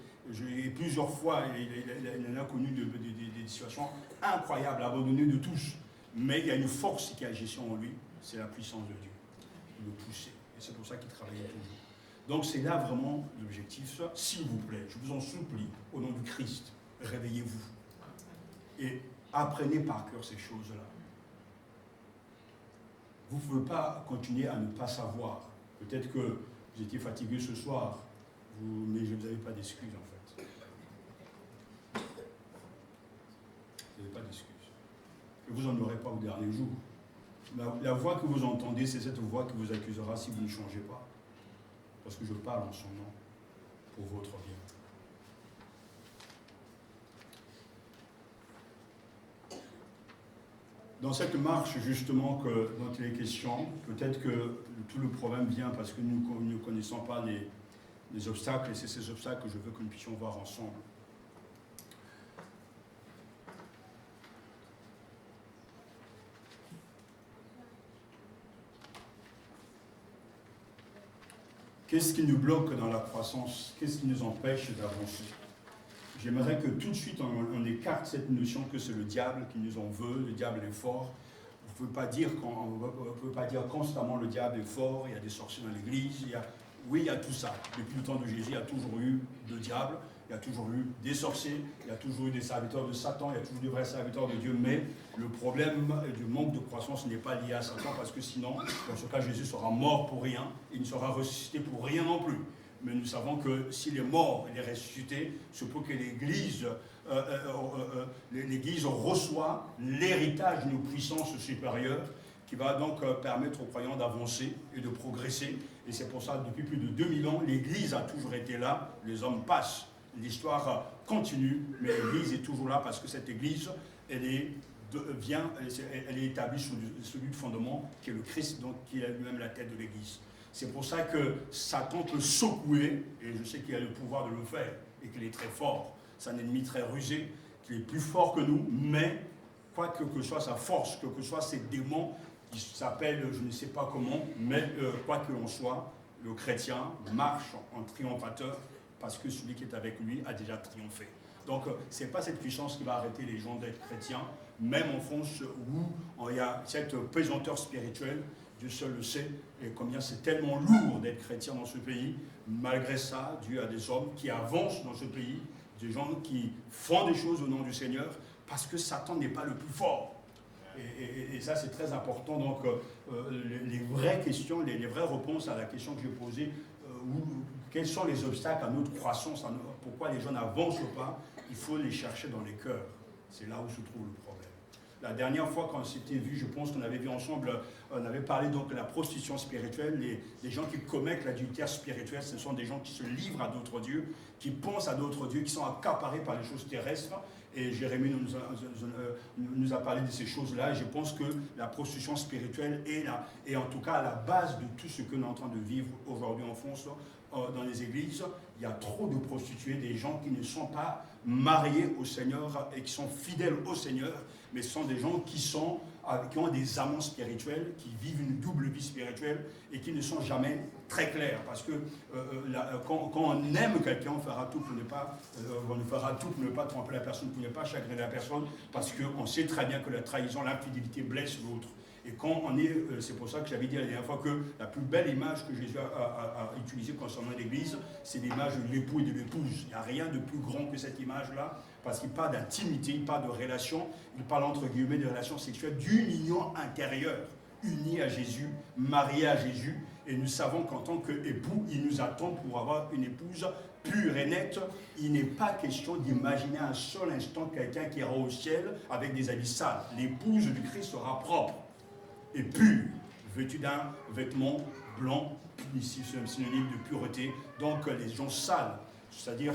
Plusieurs fois, il en a connu des situations incroyables, abandonnées de tous. Mais il y a une force qui agit en lui, c'est la puissance de Dieu. Le pousser. Et c'est pour ça qu'il travaillait toujours. Donc c'est là vraiment l'objectif. S'il vous plaît, je vous en supplie, au nom du Christ, réveillez-vous. Et apprenez par cœur ces choses-là. Vous ne pouvez pas continuer à ne pas savoir. Peut-être que vous étiez fatigué ce soir, mais je n'avais pas d'excuses en fait. Vous n'avez pas d'excuses. Et vous n'en aurez pas au dernier jour. La voix que vous entendez, c'est cette voix qui vous accusera si vous ne changez pas. Parce que je parle en son nom pour votre bien. Dans cette marche, justement, dont il est question, peut-être que tout le problème vient parce que nous ne connaissons pas les obstacles, et c'est ces obstacles que je veux que nous puissions voir ensemble. Qu'est-ce qui nous bloque dans la croissance? Qu'est-ce qui nous empêche d'avancer? J'aimerais que tout de suite on écarte cette notion que c'est le diable qui nous en veut, le diable est fort. Vous ne pouvez pas dire constamment le diable est fort, il y a des sorciers dans l'église, oui, il y a tout ça. Depuis le temps de Jésus, il y a toujours eu le diable, il y a toujours eu des sorciers, il y a toujours eu des serviteurs de Satan, il y a toujours eu des vrais serviteurs de Dieu, mais le problème du manque de croissance n'est pas lié à Satan, parce que sinon, dans ce cas, Jésus sera mort pour rien, il ne sera ressuscité pour rien non plus. Mais nous savons que s'il est mort, il est ressuscité, c'est pour que l'Église reçoit l'héritage d'une puissance supérieure qui va donc permettre aux croyants d'avancer et de progresser. Et c'est pour ça que depuis plus de 2000 ans, l'Église a toujours été là, les hommes passent, l'histoire continue, mais l'Église est toujours là parce que cette Église, elle est établie sur le fondement qui est le Christ, donc qui est lui-même la tête de l'Église. C'est pour ça que Satan peut secouer, et je sais qu'il a le pouvoir de le faire, et qu'il est très fort. C'est un ennemi très rusé, qui est plus fort que nous, mais quoi que soit sa force, que soit ses démons, qui s'appellent je ne sais pas comment, mais quoi que l'on soit, le chrétien marche en triomphateur, parce que celui qui est avec lui a déjà triomphé. Donc, ce n'est pas cette puissance qui va arrêter les gens d'être chrétiens, même en France où il y a cette pesanteur spirituelle, Dieu seul le sait, et combien c'est tellement lourd d'être chrétien dans ce pays. Malgré ça, Dieu a des hommes qui avancent dans ce pays, des gens qui font des choses au nom du Seigneur, parce que Satan n'est pas le plus fort. Et ça, c'est très important. Donc, les vraies questions, les vraies réponses à la question que j'ai posée, quels sont les obstacles à notre croissance, pourquoi les gens n'avancent pas, il faut les chercher dans les cœurs. C'est là où se trouve le problème. La dernière fois qu'on s'était vu, je pense qu'on avait vu ensemble, on avait parlé donc de la prostitution spirituelle, les gens qui commettent l'adultère spirituel, ce sont des gens qui se livrent à d'autres dieux, qui pensent à d'autres dieux, qui sont accaparés par les choses terrestres. Et Jérémie nous a parlé de ces choses-là. Et je pense que la prostitution spirituelle est en tout cas à la base de tout ce que nous sommes en train de vivre aujourd'hui en France, dans les églises. Il y a trop de prostituées, des gens qui ne sont pas mariés au Seigneur et qui sont fidèles au Seigneur, mais ce sont des gens qui ont des amants spirituels, qui vivent une double vie spirituelle et qui ne sont jamais très clairs. Parce que quand on aime quelqu'un, on fera tout pour ne pas tromper la personne, pour ne pas chagriner la personne, parce qu'on sait très bien que la trahison, l'infidélité blesse l'autre. Et quand on est, c'est pour ça que j'avais dit la dernière fois que la plus belle image que Jésus a utilisée concernant l'Église, c'est l'image de l'époux et de l'épouse. Il n'y a rien de plus grand que cette image-là, parce qu'il parle d'intimité, il parle de relation, il parle entre guillemets de relations sexuelles, d'une union intérieure, unie à Jésus, mariée à Jésus. Et nous savons qu'en tant qu'époux, il nous attend pour avoir une épouse pure et nette. Il n'est pas question d'imaginer un seul instant quelqu'un qui ira au ciel avec des habits sales. L'épouse du Christ sera propre et pure, vêtue d'un vêtement blanc, ici c'est un synonyme de pureté. Donc les gens sales, c'est-à-dire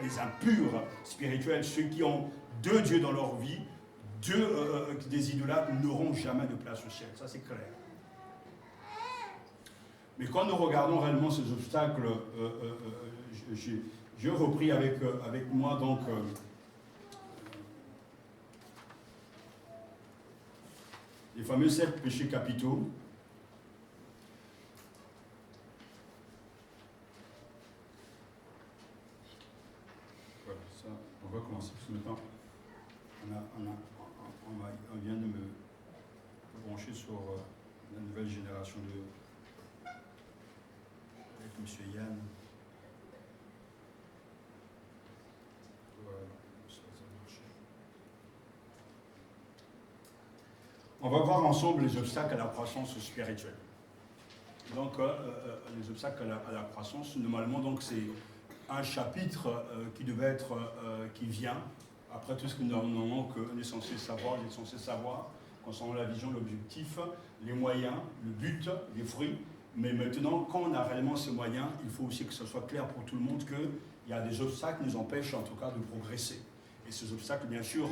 les impurs spirituels, ceux qui ont deux dieux dans leur vie, des idolâtres, n'auront jamais de place au ciel. Ça c'est clair. Mais quand nous regardons réellement ces obstacles, j'ai repris avec moi donc les fameux 7 péchés capitaux. Voilà, ça, on va commencer parce que maintenant, on vient de me brancher sur la nouvelle génération avec M. Yann. Voilà, ça marche. On va voir ensemble les obstacles à la croissance spirituelle. Donc, les obstacles à la croissance, normalement, donc c'est un chapitre qui vient après tout ce que normalement on est censé savoir concernant la vision, l'objectif, les moyens, le but, les fruits. Mais maintenant, quand on a réellement ces moyens, il faut aussi que ce soit clair pour tout le monde qu'il y a des obstacles qui nous empêchent en tout cas de progresser. Et ces obstacles, bien sûr,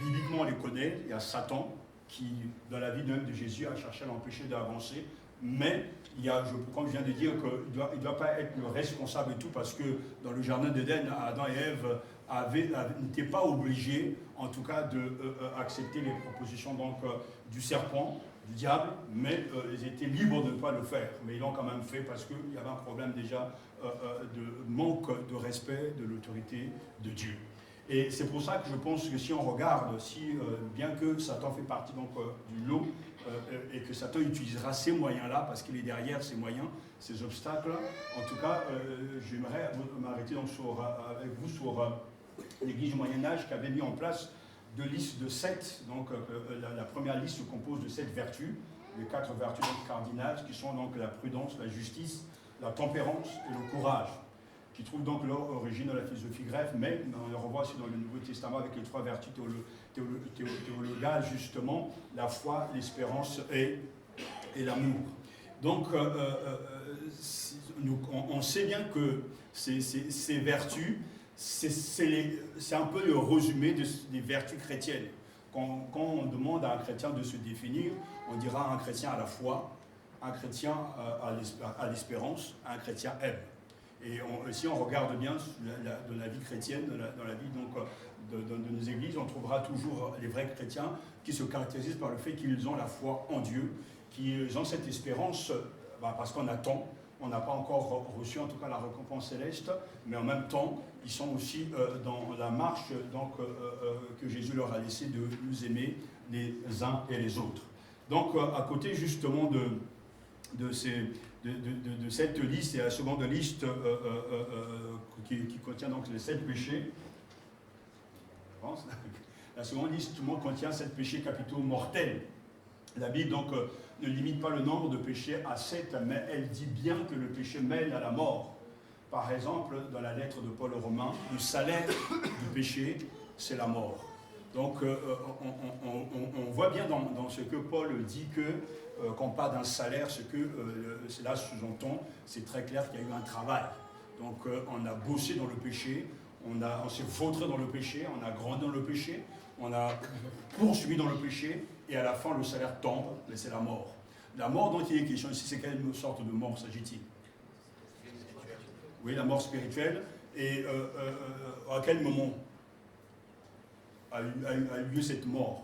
bibliquement on les connaît. Il y a Satan qui, dans la vie même de Jésus, a cherché à l'empêcher d'avancer. Mais il y a, comme je viens de dire, qu'il ne doit pas être le responsable de tout, parce que dans le jardin d'Éden, Adam et Ève n'étaient pas obligés, en tout cas, d'accepter les propositions du serpent, du diable, mais ils étaient libres de ne pas le faire. Mais ils l'ont quand même fait parce qu'il y avait un problème déjà de manque de respect de l'autorité de Dieu. Et c'est pour ça que je pense que si on regarde, bien que Satan fait partie du lot, et que Satan utilisera ces moyens-là, parce qu'il est derrière ces moyens, ces obstacles, en tout cas, j'aimerais m'arrêter avec vous sur l'Église du Moyen-Âge qui avait mis en place 2 listes de 7. Donc la première liste se compose de 7 vertus, les 4 vertus cardinales, qui sont donc la prudence, la justice, la tempérance et le courage, qui trouvent donc leur origine dans la philosophie grecque, mais on le revoit aussi dans le Nouveau Testament avec les 3 vertus théologales, justement, la foi, l'espérance et l'amour. Donc, on sait bien que ces vertus, c'est un peu le résumé des vertus chrétiennes. Quand on demande à un chrétien de se définir, on dira à un chrétien à la foi, un chrétien a l'espérance, un chrétien aime. Et si on regarde bien dans la vie chrétienne, dans la vie donc, de nos églises, on trouvera toujours les vrais chrétiens qui se caractérisent par le fait qu'ils ont la foi en Dieu, qu'ils ont cette espérance parce qu'on attend. On n'a pas encore reçu en tout cas la récompense céleste, mais en même temps, ils sont aussi dans la marche donc, que Jésus leur a laissé de nous aimer les uns et les autres. Donc à côté justement de cette liste, et la seconde liste qui contient donc les 7 péchés, la seconde liste contient 7 péchés capitaux mortels. La Bible donc ne limite pas le nombre de péchés à 7, mais elle dit bien que le péché mène à la mort. Par exemple, dans la lettre de Paul aux Romains, le salaire du péché, c'est la mort. Donc on voit bien dans ce que Paul dit qu'on parle d'un salaire, cela sous-entend, c'est très clair qu'il y a eu un travail. Donc on a bossé dans le péché, on s'est vautré dans le péché, on a grandi dans le péché, on a poursuivi dans le péché, et à la fin le salaire tombe, mais c'est la mort. La mort dont il est question ici, c'est quelle sorte de mort s'agit-il? Oui, la mort spirituelle. Et à quel moment a eu lieu cette mort?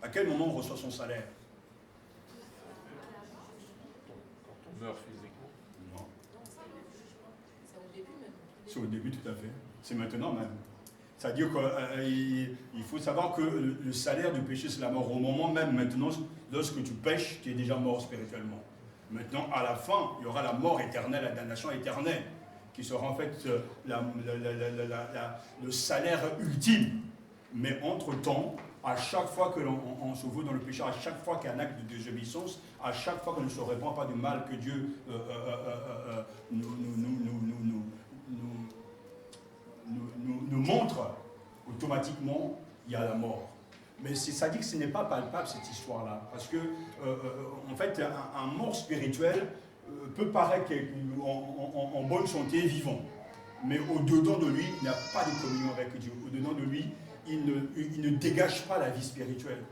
À quel moment on reçoit son salaire? Quand on meurt physiquement. Non. C'est au début même. C'est au début, tout à fait. C'est maintenant même. C'est-à-dire qu'il faut savoir que le salaire du péché, c'est la mort. Au moment même, maintenant, lorsque tu pêches, tu es déjà mort spirituellement. Maintenant, à la fin, il y aura la mort éternelle, la damnation éternelle, qui sera en fait le salaire ultime. Mais entre-temps, à chaque fois que l'on se voue dans le péché, à chaque fois qu'il y a un acte de désobéissance, à chaque fois qu'on ne se répand pas du mal que Dieu nous montre, automatiquement, il y a la mort. Mais ça dit que ce n'est pas palpable, cette histoire-là. Parce que, en fait, un mort spirituel peut paraître en bonne santé, vivant. Mais au-dedans de lui, il n'y a pas de communion avec Dieu. Au-dedans de lui, il ne dégage pas la vie spirituelle.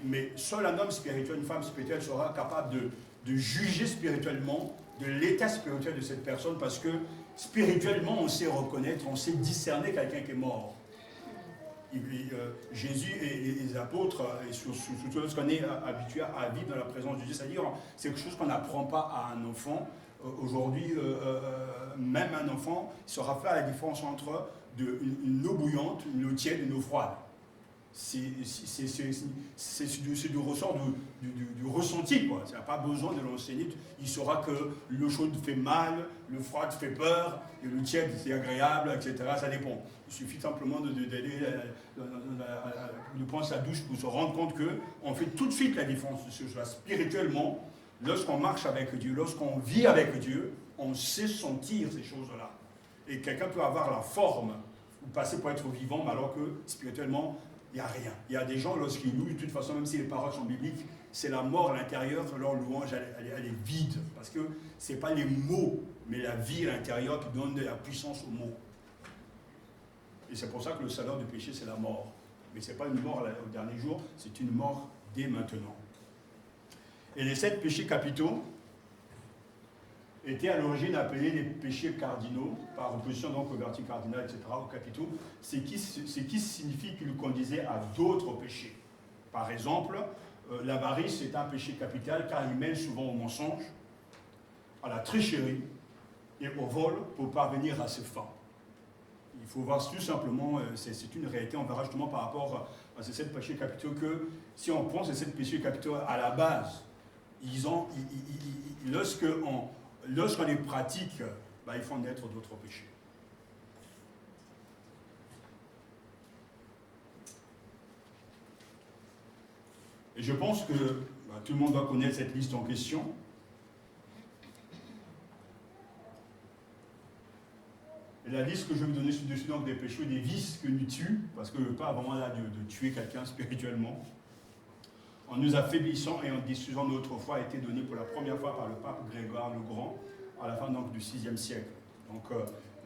Mais seul un homme spirituel, une femme spirituelle sera capable de juger spirituellement de l'état spirituel de cette personne, parce que spirituellement, on sait reconnaître, on sait discerner quelqu'un qui est mort. Jésus et les apôtres, et surtout lorsqu'on est habitué à vivre dans la présence de Dieu, c'est-à-dire c'est quelque chose qu'on n'apprend pas à un enfant. Aujourd'hui, même un enfant saura faire la différence entre une eau bouillante, une eau tiède, une eau froide. C'est du ressort du ressenti, quoi. Il n'a pas besoin de l'enseigner. Il saura que l'eau chaude fait mal, l'eau froide fait peur, et l'eau tiède c'est agréable, etc. Ça dépend. Il suffit simplement d'aller de prendre sa douche pour se rendre compte qu'on fait tout de suite la différence de ce choix. Spirituellement, lorsqu'on marche avec Dieu, lorsqu'on vit avec Dieu, on sait sentir ces choses-là. Et quelqu'un peut avoir la forme, ou passer pour être vivant, mais alors que spirituellement, il n'y a rien. Il y a des gens, lorsqu'ils louent, de toute façon, même si les paroles sont bibliques, c'est la mort à l'intérieur, leur louange, elle est vide. Parce que ce n'est pas les mots, mais la vie à l'intérieur qui donne de la puissance aux mots. Et c'est pour ça que le salaire du péché, c'est la mort. Mais ce n'est pas une mort au dernier jour, c'est une mort dès maintenant. Et les 7 péchés capitaux étaient à l'origine appelés les péchés cardinaux, par opposition donc aux vertus cardinales, etc., aux capitaux, ce qui signifie qu'ils conduisaient à d'autres péchés. Par exemple, l'avarice est un péché capital car il mène souvent au mensonge, à la tricherie et au vol pour parvenir à ses fins. Il faut voir tout simplement, c'est une réalité, on verra justement par rapport à ces 7 péchés capitaux que si on prend ces 7 péchés capitaux à la base, lorsqu'on les pratique, ils font naître d'autres péchés. Et je pense que tout le monde doit connaître cette liste en question. Et la liste que je vais vous donner sur donc des péchés, des vices que nous tuons, parce que pas vraiment là de tuer quelqu'un spirituellement, en nous affaiblissant et en détruisant notre foi, a été donné pour la première fois par le pape Grégoire le Grand, à la fin donc, du VIe siècle. Donc,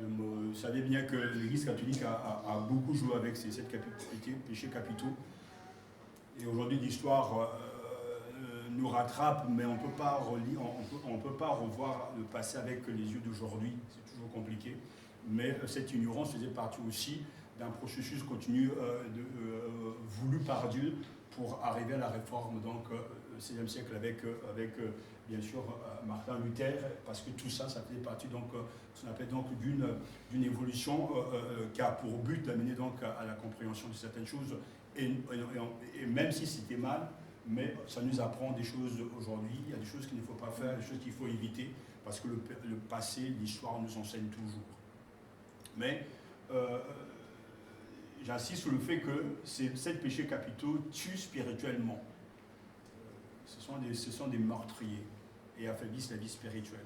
vous savez bien que l'Église catholique a beaucoup joué avec ces 7 péchés capitaux. Et aujourd'hui, l'histoire nous rattrape, mais on ne peut pas revoir le passé avec les yeux d'aujourd'hui. C'est toujours compliqué. Mais cette ignorance faisait partie aussi d'un processus continu voulu par Dieu pour arriver à la réforme donc, au XVIe siècle avec bien sûr Martin Luther, parce que tout ça, ça faisait partie donc, ce qu'on appelle donc d'une évolution qui a pour but d'amener donc à la compréhension de certaines choses, et même si c'était mal, mais ça nous apprend des choses aujourd'hui. Il y a des choses qu'il ne faut pas faire, des choses qu'il faut éviter, parce que le passé, l'histoire nous enseigne toujours. Mais j'insiste sur le fait que ces 7 péchés capitaux tuent spirituellement. Ce sont des meurtriers et affaiblissent la vie spirituelle.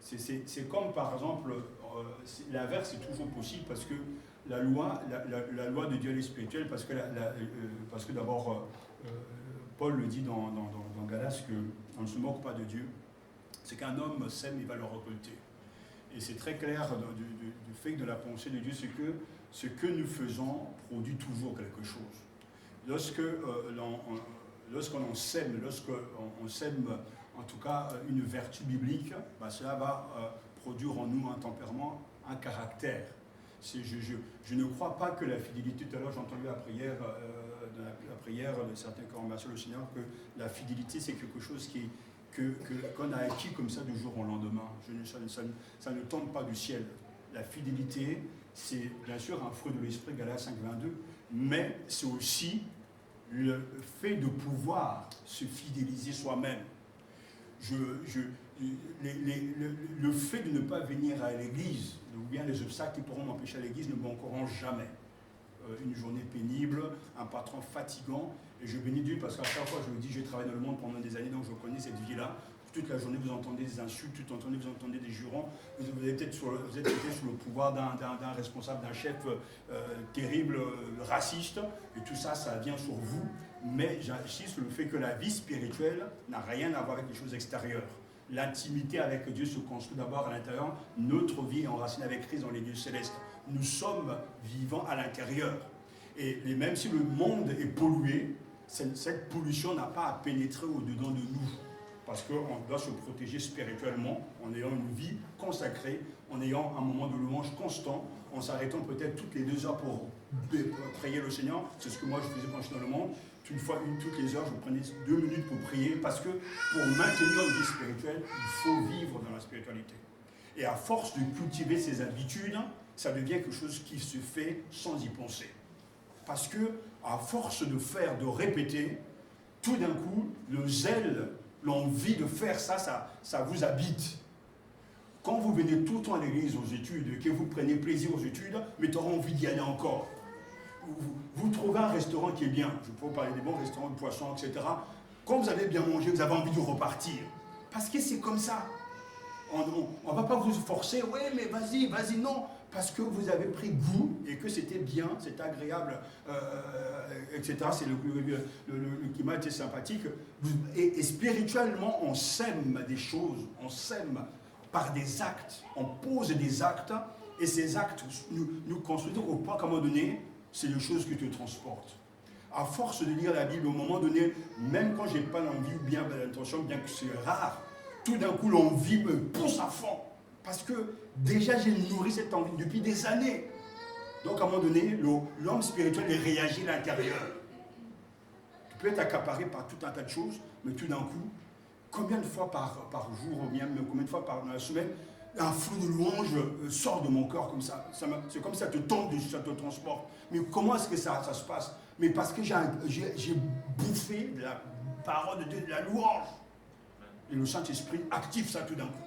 C'est comme par exemple, l'inverse est toujours possible, parce que la loi de Dieu elle est spirituelle, parce que d'abord, Paul le dit dans Galates, qu'on ne se moque pas de Dieu. C'est qu'un homme sème, il va le récolter. Et c'est très clair du fait de la pensée de Dieu, c'est que ce que nous faisons produit toujours quelque chose. Lorsqu'on sème, en tout cas une vertu biblique, bah, cela va produire en nous un tempérament, un caractère. Je ne crois pas que la fidélité, tout à l'heure j'ai entendu la prière de certains qui ont remercié le Seigneur, que la fidélité c'est quelque chose qu'on a acquis comme ça du jour au lendemain. Ça ne tombe pas du ciel. La fidélité, c'est bien sûr un fruit de l'esprit, Galates 5,22, mais c'est aussi le fait de pouvoir se fidéliser soi-même. Le fait de ne pas venir à l'église, ou bien les obstacles qui pourront m'empêcher à l'église ne me manqueront jamais. Une journée pénible, un patron fatigant, et je bénis Dieu parce qu'à chaque fois je le dis, j'ai travaillé dans le monde pendant des années, donc je connais cette vie-là. Toute la journée vous entendez des insultes, vous entendez des jurons, vous êtes peut-être sur le pouvoir d'un responsable, d'un chef terrible, raciste, et tout ça, ça vient sur vous. Mais j'insiste sur le fait que la vie spirituelle n'a rien à voir avec les choses extérieures. L'intimité avec Dieu se construit d'abord à l'intérieur. Notre vie est enracinée avec Christ dans les lieux célestes. Nous sommes vivants à l'intérieur. Et même si le monde est pollué, cette pollution n'a pas à pénétrer au-dedans de nous. Parce qu'on doit se protéger spirituellement en ayant une vie consacrée, en ayant un moment de louange constant, en s'arrêtant peut-être toutes les 2 heures pour prier le Seigneur. C'est ce que moi je faisais quand j'étais dans le monde. Toutes les heures, je prenais 2 minutes pour prier, parce que pour maintenir une vie spirituelle, il faut vivre dans la spiritualité. Et à force de cultiver ces habitudes, ça devient quelque chose qui se fait sans y penser. Parce que à force de faire, de répéter, tout d'un coup, le zèle, l'envie de faire ça vous habite. Quand vous venez tout le temps à l'église aux études, que vous prenez plaisir aux études, mais tu auras envie d'y aller encore. Vous trouvez un restaurant qui est bien, je peux vous parler des bons restaurants de poissons, etc. Quand vous avez bien mangé, vous avez envie de repartir. Parce que c'est comme ça. On ne va pas vous forcer, oui, mais vas-y, non. Parce que vous avez pris goût et que c'était bien, c'était agréable, etc. C'est le climat était sympathique. Et spirituellement, on sème des choses, on sème par des actes, on pose des actes, et ces actes nous construisent au point qu'à un moment donné, c'est des choses qui te transportent. À force de lire la Bible, au moment donné, même quand je n'ai pas l'envie ou bien l'intention, bien que c'est rare, tout d'un coup l'envie me pousse à fond. Parce que déjà j'ai nourri cette envie depuis des années. Donc à un moment donné, l'homme spirituel est réagi à l'intérieur. Tu peux être accaparé par tout un tas de choses, mais tout d'un coup, combien de fois par jour, ou bien combien de fois dans la semaine, un flot de louange sort de mon cœur comme ça. C'est comme ça te tombe, ça te transporte. Mais comment est-ce que ça se passe? Mais parce que j'ai bouffé de la parole de Dieu, de la louange. Et le Saint-Esprit active ça tout d'un coup.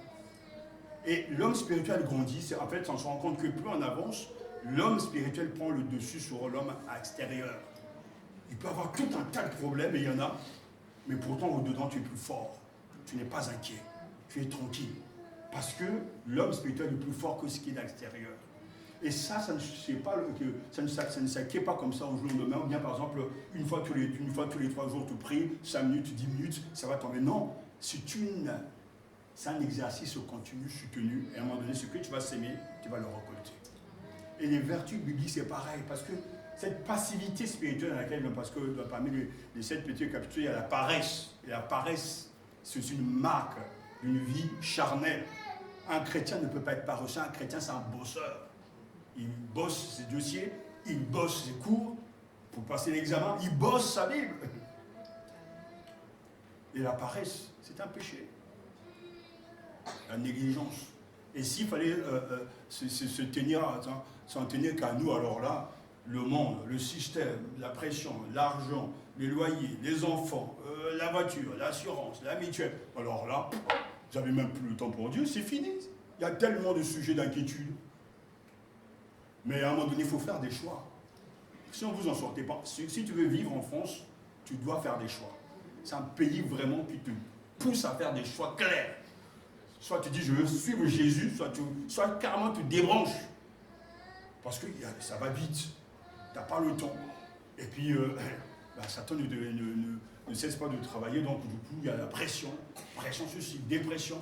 Et l'homme spirituel grandit. En fait, on se rend compte que plus on avance, l'homme spirituel prend le dessus sur l'homme extérieur. Il peut avoir tout un tas de problèmes, et il y en a, mais pourtant au-dedans tu es plus fort. Tu n'es pas inquiet, tu es tranquille. Parce que l'homme spirituel est plus fort que ce qui est à l'extérieur. Et ça ne s'acquiert pas comme ça au jour le lendemain. Ou bien par exemple, une fois tous les 3 jours, tu pries, 5 minutes, 10 minutes, ça va tomber. Non, c'est un exercice continu, soutenu. Et à un moment donné, ce que tu vas s'aimer, tu vas le récolter. Et les vertus bibliques, c'est pareil. Parce que cette passivité spirituelle dans laquelle, parce que parmi les 7 péchés capitaux, il y a la paresse. Et la paresse, c'est une marque d'une vie charnelle. Un chrétien ne peut pas être paresseux, un chrétien c'est un bosseur. Il bosse ses dossiers, il bosse ses cours pour passer l'examen, il bosse sa Bible. Et la paresse, c'est un péché. La négligence. Et s'il fallait s'en tenir qu'à nous, alors là, le monde, le système, la pression, l'argent, les loyers, les enfants, la voiture, l'assurance, la mutuelle, alors là, vous n'avez même plus le temps pour Dieu, c'est fini. Il y a tellement de sujets d'inquiétude. Mais à un moment donné, il faut faire des choix. Si on ne vous en sortez pas, si tu veux vivre en France, tu dois faire des choix. C'est un pays vraiment qui te pousse à faire des choix clairs. Soit tu dis je veux suivre Jésus, soit carrément tu débranches. Parce que ça va vite. Tu n'as pas le temps. Et puis, Satan ne cesse pas de travailler, donc du coup, il y a la pression. Pression ceci, dépression.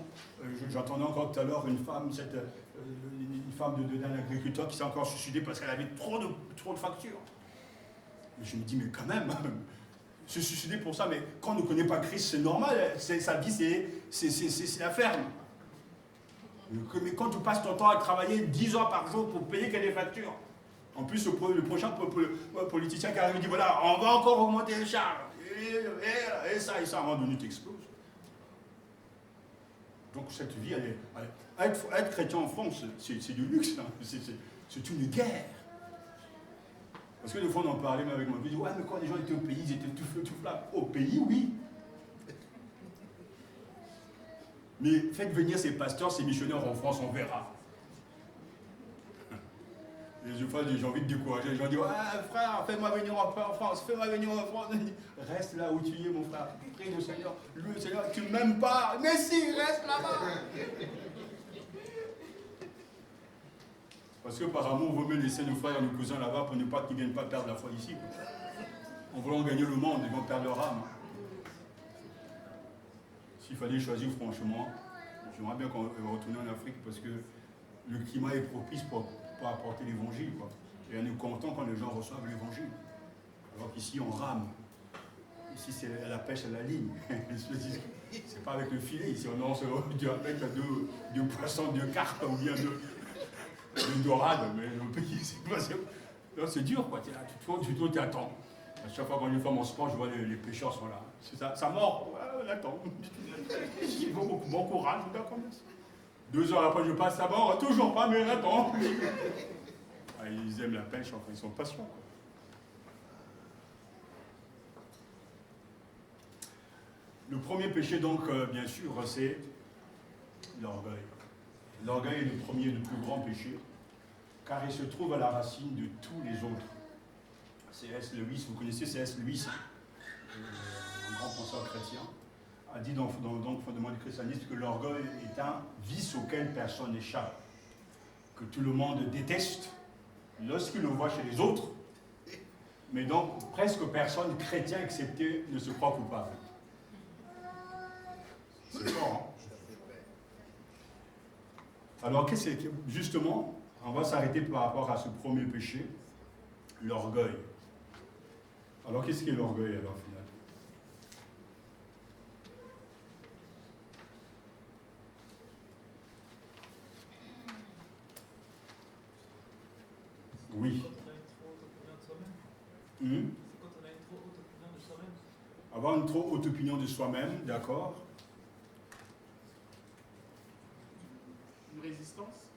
J'entendais encore tout à l'heure une femme, d'un agriculteur qui s'est encore suicidée parce qu'elle avait trop de factures. Et je me dis, mais quand même, se suicider pour ça, mais quand on ne connaît pas Christ, c'est normal, sa vie, c'est la ferme. Mais quand tu passes ton temps à travailler 10 heures par jour pour payer que des factures, en plus, le prochain politicien qui arrive dit, voilà, on va encore augmenter les charges. Et ça, à un moment donné, tu exploses. Donc cette vie, être chrétien en France, c'est du luxe, hein. C'est une guerre. Parce que des fois, on en parlait même avec mon fils, ouais, mais quand les gens étaient au pays, ils étaient tout feu, tout flamme. Au pays, oui. Mais faites venir ces pasteurs, ces missionnaires en France, on verra. Et des fois, j'ai envie de décourager. Les gens disent, ouais, frère, fais-moi venir en France, fais-moi venir en France. Reste là où tu es, mon frère. Prie le Seigneur. Le Seigneur, tu ne m'aimes pas. Mais si, reste là-bas. Parce que par amour, on veut mieux laisser nos frères et nos cousins là-bas pour ne pas qu'ils ne viennent pas perdre la foi ici. En voulant gagner le monde, ils vont perdre leur âme. S'il fallait choisir franchement, j'aimerais bien qu'on retourne en Afrique parce que le climat est propice pour apporter l'évangile. Et on est content quand les gens reçoivent l'évangile. Alors qu'ici, on rame. Ici, c'est à la pêche à la ligne. C'est pas avec le filet. Ici, on lance avec deux poissons, deux carpes ou bien deux dorades. Mais le pays, c'est dur, quoi. Tu t'attends. À chaque fois qu'on est femme en sport, je vois les pêcheurs sont là. C'est ça mord. Ouais, on attend. Bon courage, d'accord. 2 heures après, je passe à bord, toujours pas, mais on attend. Ils aiment la pêche, enfin, ils sont patients, quoi. Le premier péché, donc, bien sûr, c'est l'orgueil. L'orgueil est le premier et le plus grand péché, car il se trouve à la racine de tous les autres. C.S. Lewis, vous connaissez C.S. Lewis, un grand penseur chrétien, a dit dans le fondement du christianisme que l'orgueil est un vice auquel personne n'échappe, que tout le monde déteste lorsqu'il le voit chez les autres, mais donc presque personne, chrétien excepté, ne se croit coupable. C'est fort, hein? Alors, justement, on va s'arrêter par rapport à ce premier péché, l'orgueil. Alors, qu'est-ce qu'est l'orgueil, alors, finalement? Oui. C'est quand on a une trop haute opinion de soi-même. C'est quand on a une trop haute opinion de soi-même. Avoir une trop haute opinion de soi-même, d'accord. Une résistance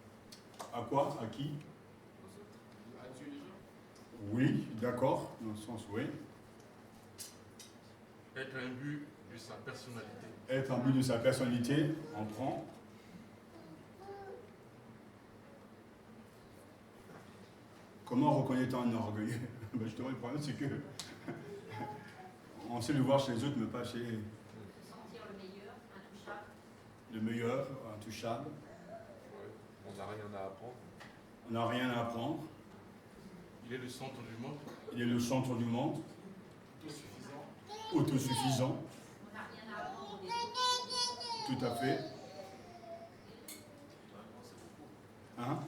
À quoi? À qui? à Dieu et les gens. Oui, d'accord, dans le sens, oui. Être imbu de sa personnalité. Être imbu de sa personnalité, on prend. Comment reconnaît-on un orgueil? Justement, le problème, c'est que on sait le voir chez les autres, mais pas chez Sentir le meilleur, intouchable. le meilleur, intouchable. Ouais. On n'a rien à apprendre. On n'a rien à apprendre. Il est le centre du monde. Il est le centre du monde. Autosuffisant. Autosuffisant. On n'a rien à apprendre des autres. Tout à fait. Hein?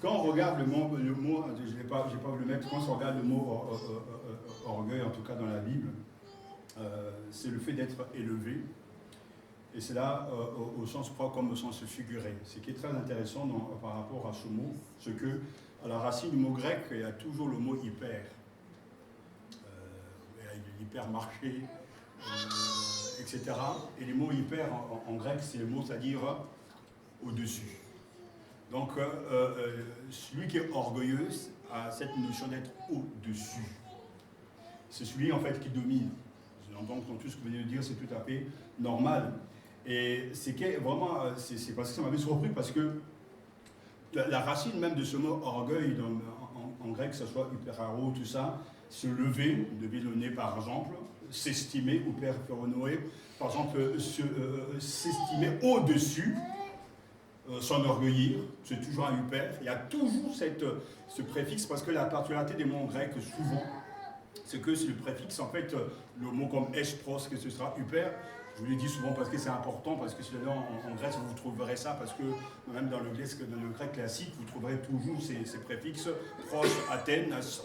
quand on regarde le mot je n'ai pas voulu le mettre, quand on regarde le mot orgueil, en tout cas dans la Bible, c'est le fait d'être élevé. Et c'est là au sens propre comme au sens figuré. Ce qui est très intéressant par rapport à ce mot, c'est que à la racine du mot grec, il y a toujours le mot hyper. Hypermarché, etc. Et les mots hyper en grec, c'est le mot, c'est-à-dire au-dessus. Donc, celui qui est orgueilleux a cette notion d'être au-dessus. C'est celui, en fait, qui domine. Donc, tout ce que vous venez de dire, c'est tout à fait normal. Et c'est vraiment, c'est parce que ça m'avait surpris, parce que la racine même de ce mot orgueil, en grec, que ce soit hyperaro, tout ça, se lever, de villonner par exemple, s'estimer, ou perphéronoé, par exemple, s'estimer au-dessus, s'enorgueillir, c'est toujours un hyper. Il y a toujours ce préfixe, parce que la particularité des mots grecs, souvent, c'est que c'est le préfixe, en fait, le mot comme espros, que ce sera hyper. Je vous l'ai dit souvent parce que c'est important, parce que sinon en Grèce vous trouverez ça, parce que même dans le grec classique, vous trouverez toujours ces préfixes pros, Athénas,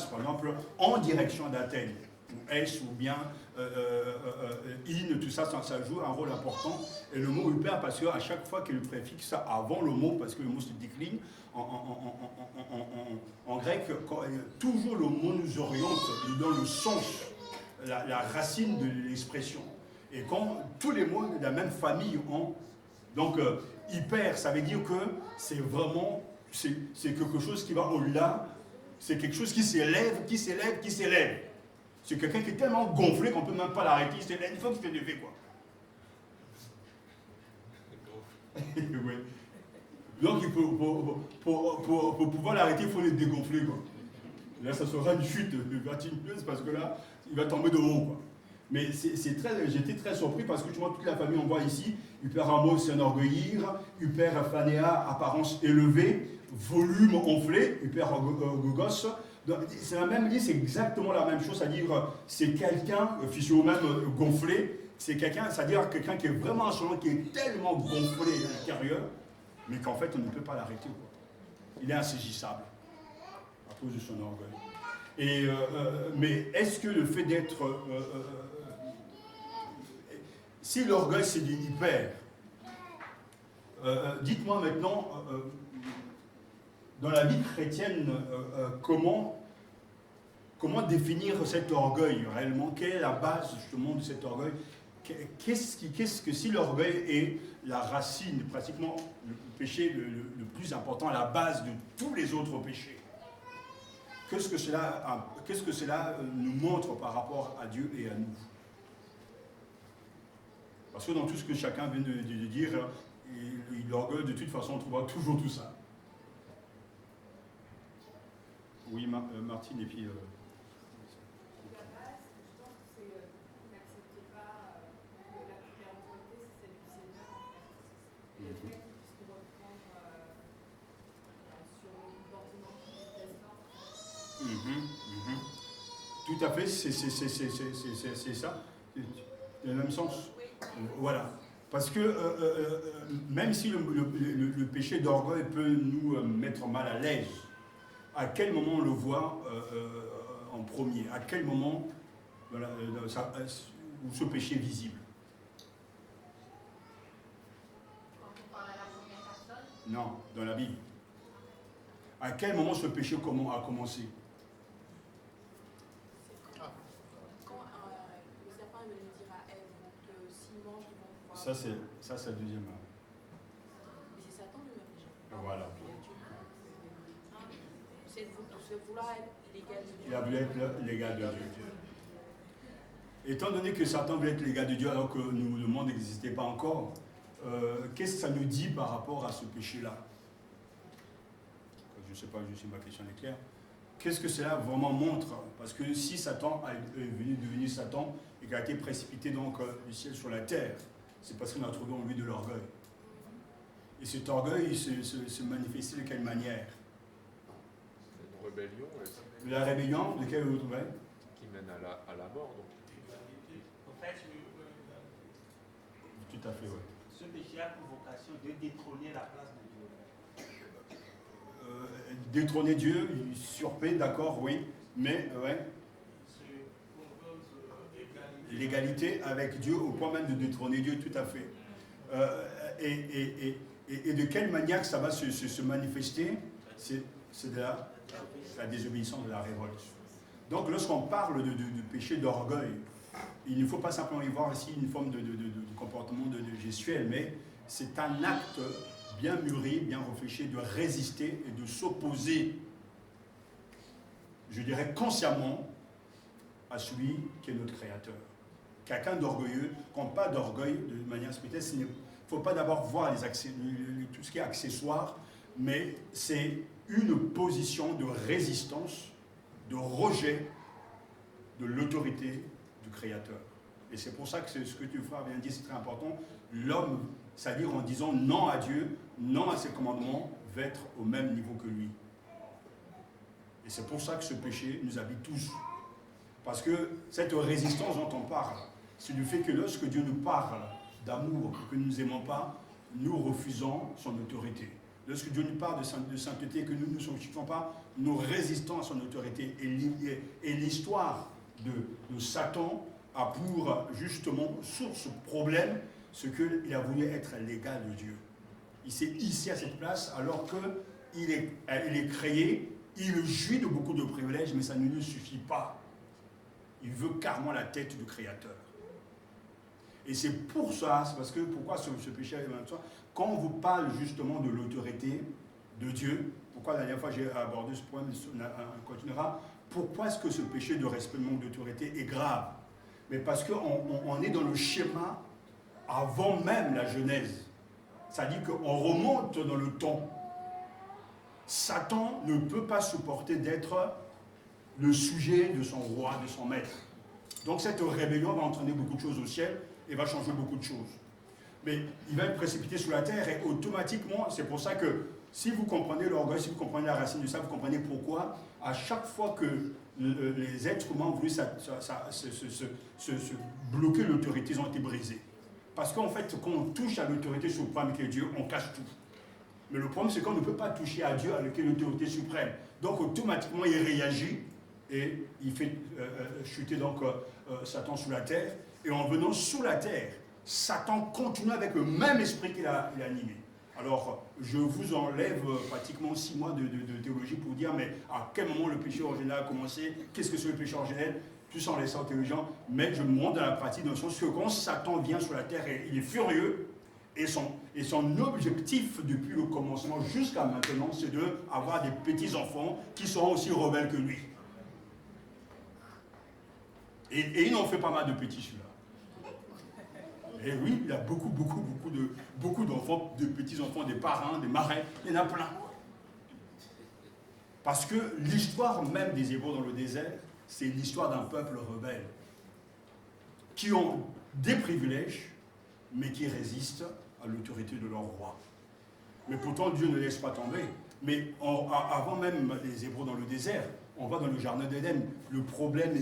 par exemple, en direction d'Athènes. Ou es ou bien in, tout ça, ça joue un rôle important. Et le mot hyper, parce qu'à chaque fois qu'il y a le préfixe avant le mot, parce que le mot se décline, en grec, toujours le mot nous oriente, nous donne le sens, la racine de l'expression. Et quand tous les mots de la même famille ont, donc hyper, ça veut dire que c'est vraiment, c'est quelque chose qui va au-delà, c'est quelque chose qui s'élève, qui s'élève, qui s'élève. C'est quelqu'un qui est tellement gonflé qu'on ne peut même pas l'arrêter, il s'élève, il faut qu'il se lève, quoi. Ouais. Donc pour pouvoir l'arrêter, il faut le dégonfler, quoi. Là, ça sera une chute vertigineuse parce que là, il va tomber de haut, quoi. Mais j'étais très surpris parce que tu vois, toute la famille, on voit ici, hyperamo, s'enorgueillir, hyperphanéa, apparence élevée, volume enflé, hypergogos. C'est la même liste, c'est exactement la même chose, c'est-à-dire c'est quelqu'un, physio même gonflé, c'est quelqu'un, c'est-à-dire quelqu'un qui est vraiment insolent, qui est tellement gonflé à l'intérieur, mais qu'en fait on ne peut pas l'arrêter, quoi. Il est insaisissable à cause de son orgueil. Mais est-ce que le fait d'être... si l'orgueil c'est du hyper, dites-moi maintenant, dans la vie chrétienne, comment définir cet orgueil réellement? Quelle est la base justement de cet orgueil? Qu'est-ce que si l'orgueil est la racine, pratiquement le péché le plus important, la base de tous les autres péchés? Qu'est-ce que cela nous montre par rapport à Dieu et à nous? Parce que dans tout ce que chacun vient de dire, l'orgueil, de toute façon, on trouvera toujours tout ça. Oui, Martine, et puis... La base, je pense que c'est vous n'acceptez pas la première autorité, c'est celle du Seigneur. Et le fait qu'il puisse nous reprendre sur le comportement qui ne plaise pas. Tout à fait, c'est ça. Dans le même sens. Voilà. Parce que même si le péché d'orgueil peut nous mettre mal à l'aise, à quel moment on le voit en premier? À quel moment voilà, où ce péché est visible? Quand on parle à la première personne? Non, dans la Bible. À quel moment ce péché a commencé? Quand le serpent est venu dire à Ève que s'ils mangent, ils vont pouvoir... Ça, c'est le deuxième. Mais c'est Satan lui-même déjà. Voilà. C'est vouloir être l'égal de Dieu. Il a voulu être l'égal de Dieu. Étant donné que Satan voulait être l'égal de Dieu alors que le monde n'existait pas encore, qu'est-ce que ça nous dit par rapport à ce péché-là? Je ne sais pas si ma question est claire. Qu'est-ce que cela vraiment montre? Parce que si Satan est devenu Satan et qu'il a été précipité donc du ciel sur la terre, c'est parce qu'on a trouvé en lui de l'orgueil. Et cet orgueil se manifestait de quelle manière? Une rébellion, La rébellion, de quelle vous trouvez? qui mène à la mort. Donc. En fait, Tout à fait, oui. ce péché a pour vocation de détrôner la place de Dieu. détrôner Dieu, usurper, d'accord, oui, mais ouais. L'égalité avec Dieu au point même de détrôner Dieu, tout à fait. Et de quelle manière ça va se manifester? C'est de la désobéissance, de la révolte. Donc lorsqu'on parle de péché d'orgueil, il ne faut pas simplement y voir ici une forme de comportement de gestuel, mais c'est un acte bien mûri, bien réfléchi, de résister et de s'opposer, je dirais consciemment, à celui qui est notre Créateur. Quelqu'un d'orgueilleux, quand on parle d'orgueil de manière spirituelle, il ne faut pas d'abord voir tout ce qui est accessoire, mais c'est une position de résistance, de rejet de l'autorité du Créateur. Et c'est pour ça que ce que tu frère vient de dire, c'est très important. L'homme, c'est-à-dire en disant non à Dieu, non à ses commandements, va être au même niveau que lui. Et c'est pour ça que ce péché nous habite tous. Parce que cette résistance dont on parle, c'est du fait que lorsque Dieu nous parle d'amour, que nous ne nous aimons pas, nous refusons son autorité. Lorsque Dieu nous parle de sainteté, que nous ne nous soumettons pas, nous résistons à son autorité. Et l'histoire de Satan a pour, justement, source, problème, ce qu'il a voulu être l'égal de Dieu. Il s'est hissé à cette place alors qu'il est créé, il jouit de beaucoup de privilèges, mais ça ne lui suffit pas. Il veut carrément la tête du Créateur. Et c'est pour ça, c'est parce que, pourquoi ce péché arrive maintenant? Quand on vous parle justement de l'autorité de Dieu, pourquoi la dernière fois j'ai abordé ce point, on continuera, pourquoi est-ce que ce péché de respect, de manque d'autorité est grave? Mais parce qu'on est dans le schéma avant même la Genèse. C'est-à-dire qu'on remonte dans le temps. Satan ne peut pas supporter d'être le sujet de son roi, de son maître. Donc cette rébellion va entraîner beaucoup de choses au ciel et va changer beaucoup de choses. Mais il va être précipité sur la terre et automatiquement, c'est pour ça que si vous comprenez l'orgueil, si vous comprenez la racine du ça, vous comprenez pourquoi à chaque fois que les êtres humains ont voulu se bloquer l'autorité, ils ont été brisés. Parce qu'en fait, quand on touche à l'autorité suprême qui est Dieu, on cache tout. Mais le problème, c'est qu'on ne peut pas toucher à Dieu avec l'autorité suprême. Donc automatiquement, il réagit et il fait chuter donc Satan sous la terre. Et en venant sous la terre, Satan continue avec le même esprit qu'il a animé. Alors, je vous enlève pratiquement 6 mois de théologie pour dire, mais à quel moment le péché originel a commencé? Qu'est-ce que c'est le péché originel? Tout ça en laissant aux théologiens. Mais je me montre dans la pratique, dans le sens que quand Satan vient sur la terre, il est furieux. Et son objectif depuis le commencement jusqu'à maintenant, c'est d'avoir des petits-enfants qui seront aussi rebelles que lui. Et il en fait pas mal de petits, celui-là. Et oui, il y a beaucoup d'enfants, de petits-enfants, des parrains, des marraines, il y en a plein. Parce que l'histoire même des Hébreux dans le désert, c'est l'histoire d'un peuple rebelle qui ont des privilèges, mais qui résistent à l'autorité de leur roi. Mais pourtant, Dieu ne laisse pas tomber. Mais avant même les Hébreux dans le désert, on va dans le jardin d'Éden. Le problème,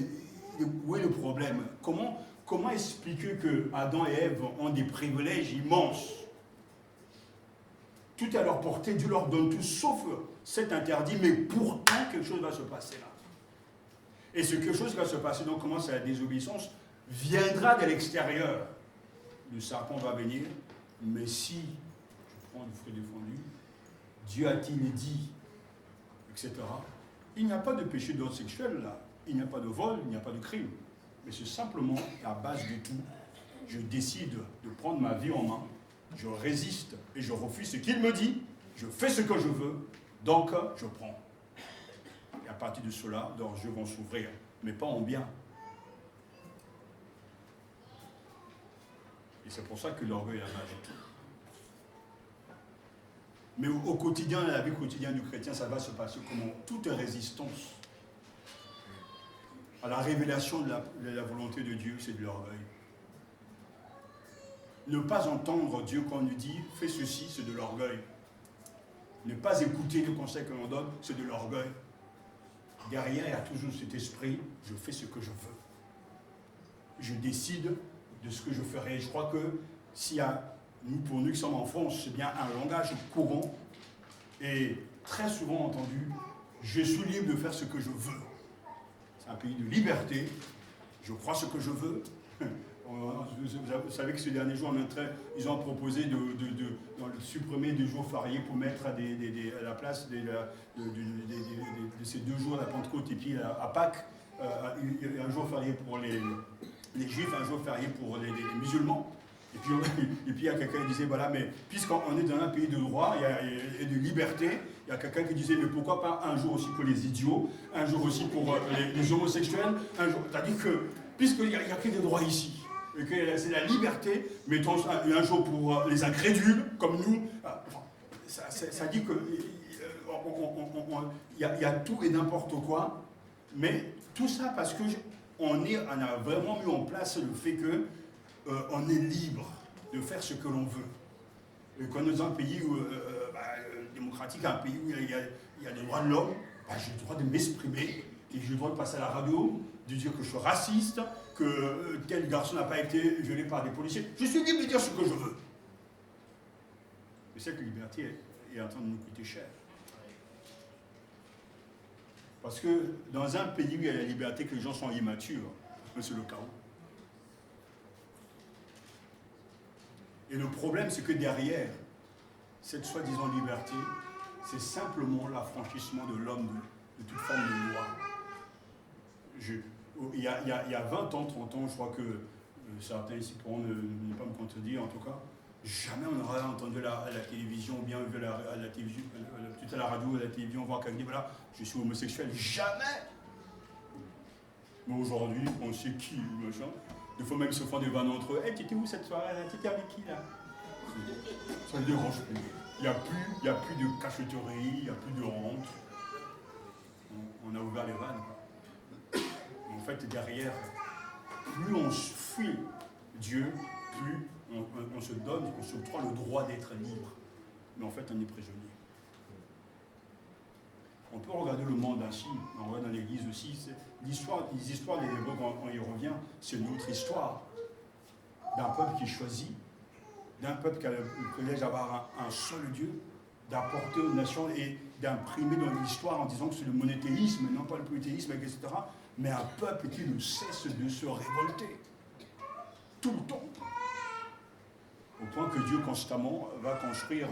où est le problème? Comment expliquer que Adam et Ève ont des privilèges immenses? Tout est à leur portée, Dieu leur donne tout, sauf cet interdit, mais pourtant quelque chose va se passer là. Et ce quelque chose qui va se passer, donc comment c'est la désobéissance, viendra de l'extérieur. Le serpent va venir, mais si je prends du fruit défendu, Dieu a-t-il dit, etc. Il n'y a pas de péché d'ordre sexuel là, il n'y a pas de vol, il n'y a pas de crime. Mais c'est simplement à base de tout. Je décide de prendre ma vie en main, je résiste et je refuse ce qu'il me dit, je fais ce que je veux, donc je prends. Et à partir de cela, leurs yeux vont s'ouvrir, mais pas en bien. Et c'est pour ça que l'orgueil agite. Mais au quotidien, dans la vie quotidienne du chrétien, ça va se passer comment? Toute résistance à la révélation de la volonté de Dieu, c'est de l'orgueil. Ne pas entendre Dieu quand on nous dit « fais ceci », c'est de l'orgueil. Ne pas écouter les conseils que l'on donne, c'est de l'orgueil. Derrière, il y a toujours cet esprit « je fais ce que je veux ». Je décide de ce que je ferai. Je crois que s'il y a, pour nous qui sommes en France, c'est bien un langage courant. Et très souvent entendu « Je suis libre de faire ce que je veux ». C'est un pays de liberté. Je crois ce que je veux. Vous savez que ces derniers jours, ils ont proposé de supprimer des jours fériés pour mettre à la place de ces 2 jours, la Pentecôte et puis à Pâques, un jour férié pour les Juifs, un jour férié pour les musulmans. Et puis il y a quelqu'un qui disait, voilà, mais puisqu'on est dans un pays de droit et de liberté, il y a quelqu'un qui disait, mais pourquoi pas un jour aussi pour les idiots, un jour aussi pour les homosexuels, un jour. C'est-à-dire que, puisqu'il n'y a que des droits ici, et que c'est la liberté, mettons un jour pour les incrédules, comme nous, ça dit qu'il y a tout et n'importe quoi, mais tout ça parce qu'on a vraiment mis en place le fait que on est libre de faire ce que l'on veut. Et quand on est dans un pays démocratique, un pays où il y a des droits de l'homme, j'ai le droit de m'exprimer, et j'ai le droit de passer à la radio, de dire que je suis raciste, que tel garçon n'a pas été violé par des policiers. Je suis libre de dire ce que je veux. Mais cette liberté est en train de nous coûter cher. Parce que dans un pays où il y a la liberté, que les gens sont immatures, c'est le chaos. Et le problème, c'est que derrière cette soi-disant liberté, c'est simplement l'affranchissement de l'homme de toute forme de loi. Il y a 20 ans, 30 ans, je crois que certains ici pourront ne pas me contredire, en tout cas, jamais on n'aurait entendu à la télévision, ou bien vu à la télévision, tout à la radio, à la télévision, voir quelqu'un dire, voilà, je suis homosexuel. Jamais. Mais aujourd'hui, on sait qui, machin. Des fois même, ils se font des vannes entre eux. Hey, t'étais où cette soirée-là? T'étais avec qui, là? Ça ne dérange plus. Il n'y a plus de cachotterie, il n'y a plus de honte. On a ouvert les vannes. En fait, derrière, plus on fuit Dieu, plus on se donne, on s'octroie le droit d'être libre. Mais en fait, on est prisonnier. On peut regarder le monde ainsi, on regarde dans l'église aussi. Les histoires des Hébreux, quand on y revient, c'est une autre histoire d'un peuple qui choisit, d'un peuple qui a le privilège d'avoir un seul Dieu, d'apporter aux nations et d'imprimer dans l'histoire en disant que c'est le monothéisme, non pas le polythéisme, etc. Mais un peuple qui ne cesse de se révolter. Tout le temps. Au point que Dieu constamment va construire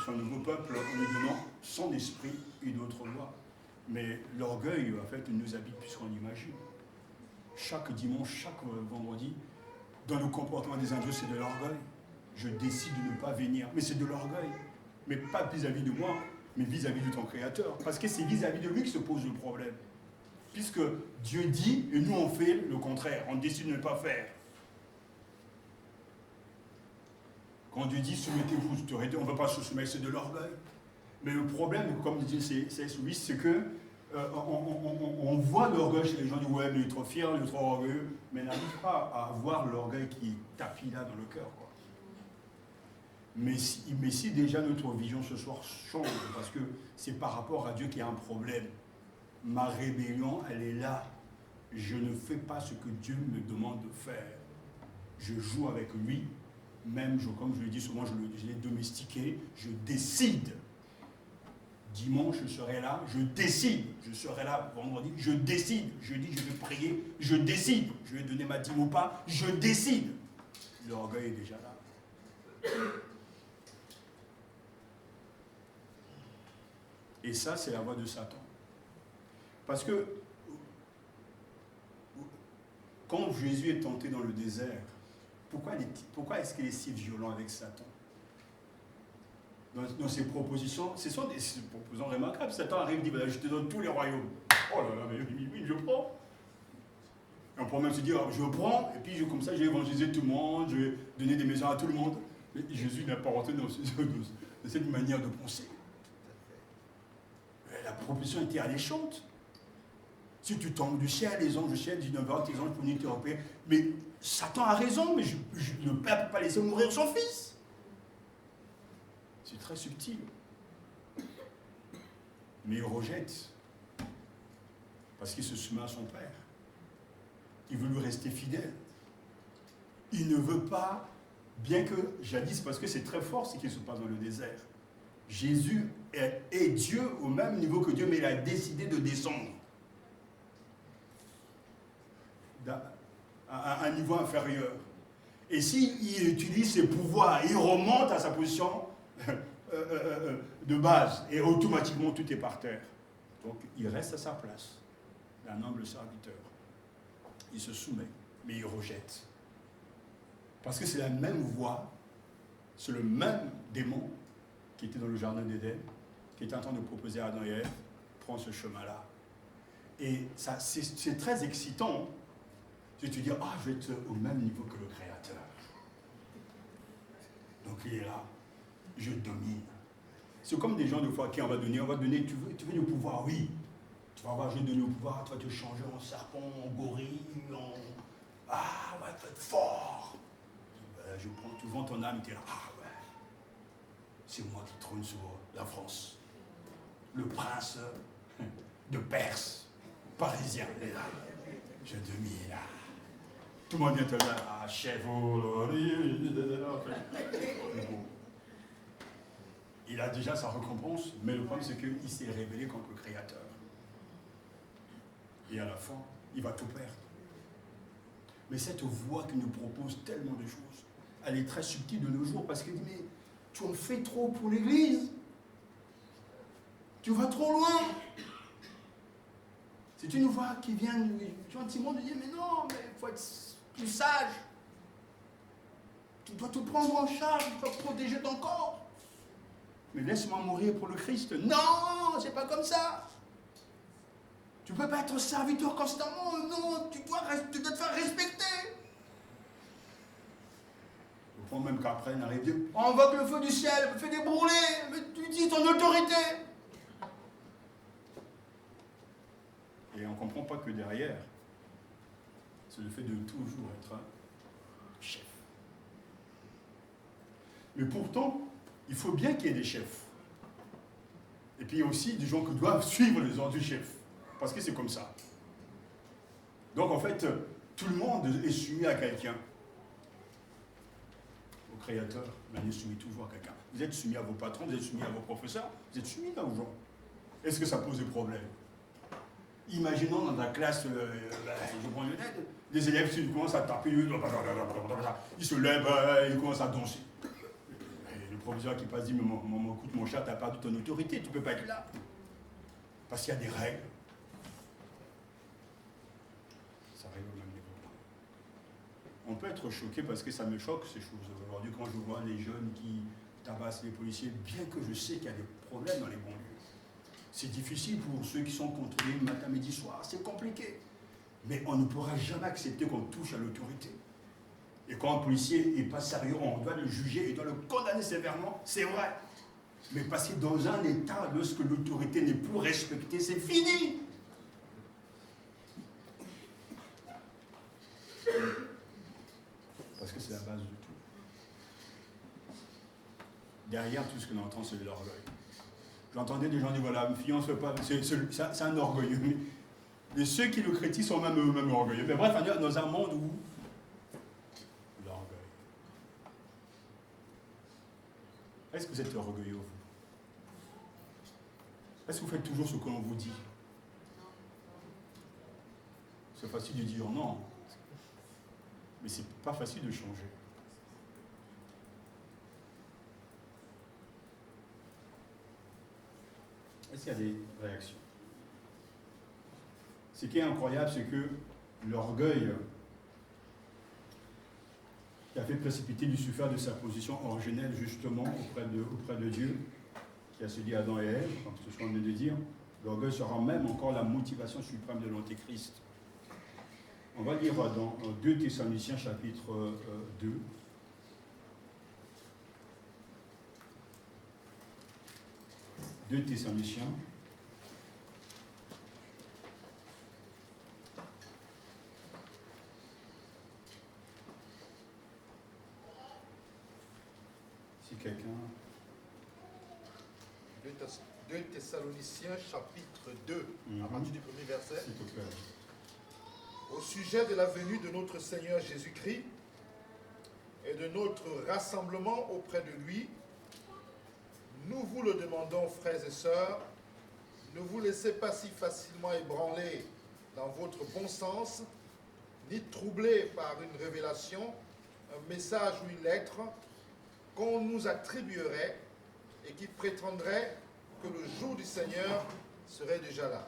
son nouveau peuple en lui donnant son esprit et d'autres lois. Mais l'orgueil, en fait, nous habite plus qu'on l'imagine. Chaque dimanche, chaque vendredi, dans le comportement des indiens, c'est de l'orgueil. Je décide de ne pas venir, mais c'est de l'orgueil. Mais pas vis-à-vis de moi, mais vis-à-vis de ton Créateur. Parce que c'est vis-à-vis de lui que se pose le problème. Puisque Dieu dit, et nous on fait le contraire, on décide de ne pas faire. Quand Dieu dit, soumettez-vous, on ne veut pas se soumettre, c'est de l'orgueil. Mais le problème, comme dit C.S. Lewis, c'est que on voit l'orgueil chez les gens, disent ouais, mais il est trop fier, il est trop orgueilleux, mais n'arrive pas à voir l'orgueil qui tapit là dans le cœur, quoi. Mais si déjà notre vision ce soir change, parce que c'est par rapport à Dieu qu'il y a un problème. Ma rébellion, elle est là. Je ne fais pas ce que Dieu me demande de faire. Je joue avec lui. Même, comme je le dis souvent, je l'ai domestiqué. Je décide. Dimanche, je serai là. Je décide. Je serai là vendredi. Je décide. Jeudi, je vais prier. Je décide. Je vais donner ma dîme ou pas. Je décide. L'orgueil est déjà là. Et ça, c'est la voie de Satan. Parce que quand Jésus est tenté dans le désert, pourquoi est-ce qu'il est si violent avec Satan? Dans ses propositions, ce sont des propositions remarquables. Satan arrive et dit, voilà, je te donne tous les royaumes. Oh là là, mais oui, je prends. Et on peut même se dire, je prends, et puis comme ça, je vais évangéliser tout le monde, je vais donner des maisons à tout le monde. Mais Jésus n'a pas rentré dans cette manière de penser. La proposition était alléchante. Si tu tombes du ciel, les anges du ciel, 19h, tes anges pour venir te repérer. Mais Satan a raison, mais le Père ne peut pas laisser mourir son fils. C'est très subtil. Mais il rejette. Parce qu'il se soumet à son Père. Il veut lui rester fidèle. Il ne veut pas, bien que, jadis, parce que c'est très fort ce qui se passe dans le désert. Jésus est Dieu au même niveau que Dieu, mais il a décidé de descendre à un niveau inférieur. Et s'il utilise ses pouvoirs, il remonte à sa position de base, et automatiquement tout est par terre. Donc il reste à sa place, un humble serviteur. Il se soumet, mais il rejette. Parce que c'est la même voie, c'est le même démon qui était dans le jardin d'Éden, qui était en train de proposer à Adam et Ève, prends ce chemin-là. Et ça, c'est très excitant de te dire, ah, je vais être au même niveau que le Créateur. Donc il est là, je domine. C'est comme des gens, des fois, qui on va donner, tu veux le pouvoir, oui. Tu vas voir, je vais donner le pouvoir, tu vas te changer en serpent, en gorille, ah, ouais, tu vas être fort. Je prends, tu vends ton âme, tu es là, ah ouais, c'est moi qui trône sur la France. Le prince de Perse, parisien, il est là. Je domine là. Tout le monde vient te dire, ah, chef, il a déjà sa récompense, mais le problème c'est qu'il s'est rébellé contre le Créateur. Et à la fin, il va tout perdre. Mais cette voie qui nous propose tellement de choses, elle est très subtile de nos jours, parce qu'il dit, mais tu en fais trop pour l'Église. Tu vas trop loin. C'est une voix qui vient gentiment de dire, mais non, mais il faut être plus sage. Tu dois te prendre en charge, tu dois protéger ton corps. Mais laisse-moi mourir pour le Christ. Non, c'est pas comme ça. Tu ne peux pas être serviteur constamment. Non, tu dois te faire respecter. Au point même qu'après, on arrive, on invoque le feu du ciel, fais des brûlés, mais tu dis ton autorité. Et on ne comprend pas que derrière, c'est le fait de toujours être chef. Mais pourtant, il faut bien qu'il y ait des chefs. Et puis il y a aussi des gens qui doivent suivre les ordres du chef. Parce que c'est comme ça. Donc en fait, tout le monde est soumis à quelqu'un. Au Créateur, on est soumis toujours à quelqu'un. Vous êtes soumis à vos patrons, vous êtes soumis à vos professeurs, vous êtes soumis là aux gens. Est-ce que ça pose des problèmes? Imaginons dans la classe, je prends une aide, des élèves qui commencent à taper, ils se lèvent, ils commencent à danser. Et le professeur qui passe dit, mais écoute mon chat, tu as perdu ton autorité, tu ne peux pas être là. Parce qu'il y a des règles. Ça arrive au même niveau. On peut être choqué parce que ça me choque ces choses. Aujourd'hui, quand je vois les jeunes qui tabassent les policiers, bien que je sais qu'il y a des problèmes dans les banlieues, c'est difficile pour ceux qui sont contrôlés matin, midi, soir. C'est compliqué. Mais on ne pourra jamais accepter qu'on touche à l'autorité. Et quand un policier n'est pas sérieux, on doit le juger et doit le condamner sévèrement, c'est vrai. Mais parce que dans un état, lorsque l'autorité n'est plus respectée, c'est fini. Parce que c'est la base de tout. Derrière tout ce que l'on entend, c'est de l'orgueil. J'entendais des gens dire, voilà, une fille, on ne se fait pas, c'est un orgueilleux. Mais ceux qui le critiquent sont même eux-mêmes orgueilleux. Mais bref, on est dans un monde où l'orgueil. Est-ce que vous êtes orgueilleux, vous? Est-ce que vous faites toujours ce que l'on vous dit? C'est facile de dire non, mais c'est pas facile de changer. Est-ce qu'il y a des réactions? Ce qui est incroyable, c'est que l'orgueil qui a fait précipiter Lucifer de sa position originelle, justement, auprès de Dieu, qui a séduit Adam et Ève, comme ce soit venu de dire, l'orgueil sera même encore la motivation suprême de l'Antéchrist. On va lire dans 2 Thessaloniciens, chapitre 2. Deux Thessaloniciens. Si quelqu'un... 2 Thessaloniciens, chapitre 2, à partir du premier verset. S'il te plaît. Au sujet de la venue de notre Seigneur Jésus-Christ et de notre rassemblement auprès de lui, nous vous le demandons, frères et sœurs, ne vous laissez pas si facilement ébranler dans votre bon sens, ni troubler par une révélation, un message ou une lettre qu'on nous attribuerait et qui prétendrait que le jour du Seigneur serait déjà là.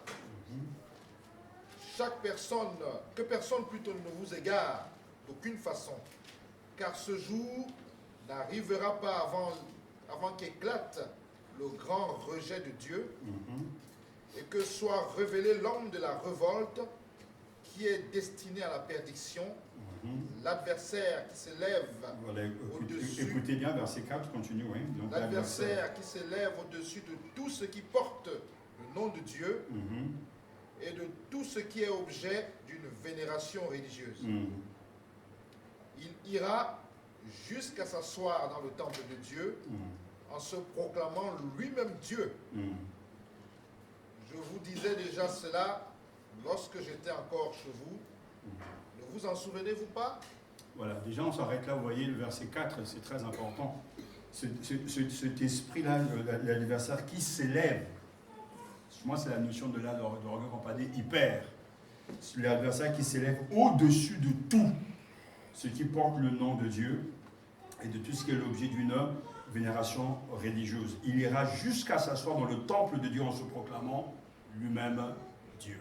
Que personne plutôt ne vous égare d'aucune façon, car ce jour n'arrivera pas avant qu'éclate le grand rejet de Dieu et que soit révélé l'homme de la révolte qui est destiné à la perdition, l'adversaire qui s'élève au-dessus. Écoutez bien, verset 4, continue. Oui. L'adversaire qui s'élève au-dessus de tout ce qui porte le nom de Dieu et de tout ce qui est objet d'une vénération religieuse. Il ira jusqu'à s'asseoir dans le temple de Dieu en se proclamant lui-même Dieu. Je vous disais déjà cela lorsque j'étais encore chez vous. Ne vous en souvenez-vous pas? Voilà, déjà on s'arrête là, vous voyez le verset 4, c'est très important. Cet esprit-là, l'adversaire qui s'élève, moi c'est la notion de l'orgueil comparé hyper. L'adversaire qui s'élève au-dessus de tout ce qui porte le nom de Dieu et de tout ce qui est l'objet d'une vénération religieuse. Il ira jusqu'à s'asseoir dans le temple de Dieu en se proclamant lui-même Dieu.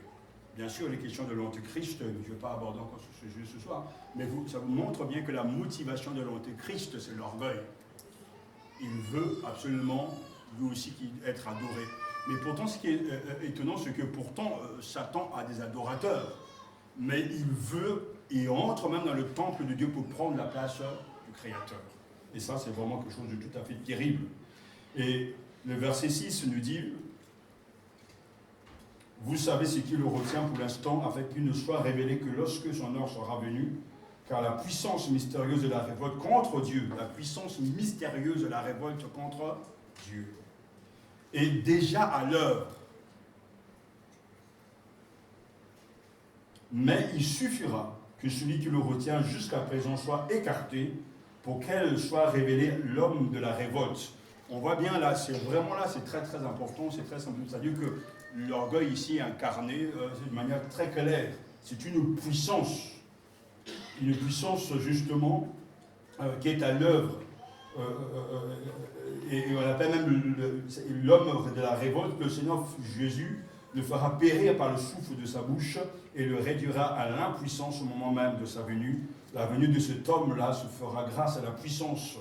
Bien sûr, les questions de l'antéchrist, je ne vais pas aborder encore ce sujet ce soir, mais ça vous montre bien que la motivation de l'antéchrist, c'est l'orgueil. Il veut absolument, lui aussi, être adoré. Mais pourtant, ce qui est étonnant, c'est que pourtant, Satan a des adorateurs. Mais il veut, et entre même dans le temple de Dieu pour prendre la place du Créateur. Et ça, c'est vraiment quelque chose de tout à fait terrible. Et le verset 6 nous dit, « Vous savez ce qui le retient pour l'instant, afin qu'il ne soit révélé que lorsque son heure sera venue, car la puissance mystérieuse de la révolte contre Dieu, la puissance mystérieuse de la révolte contre Dieu, est déjà à l'œuvre. Mais il suffira que celui qui le retient jusqu'à présent soit écarté pour qu'elle soit révélée l'homme de la révolte. » On voit bien là, c'est vraiment là, c'est très très important, c'est très simple. C'est-à-dire que l'orgueil ici est incarné de manière très claire. C'est une puissance justement qui est à l'œuvre. Et on appelle même l'homme de la révolte, que le Seigneur Jésus le fera périr par le souffle de sa bouche et le réduira à l'impuissance au moment même de sa venue. La venue de cet homme-là se fera grâce à la puissance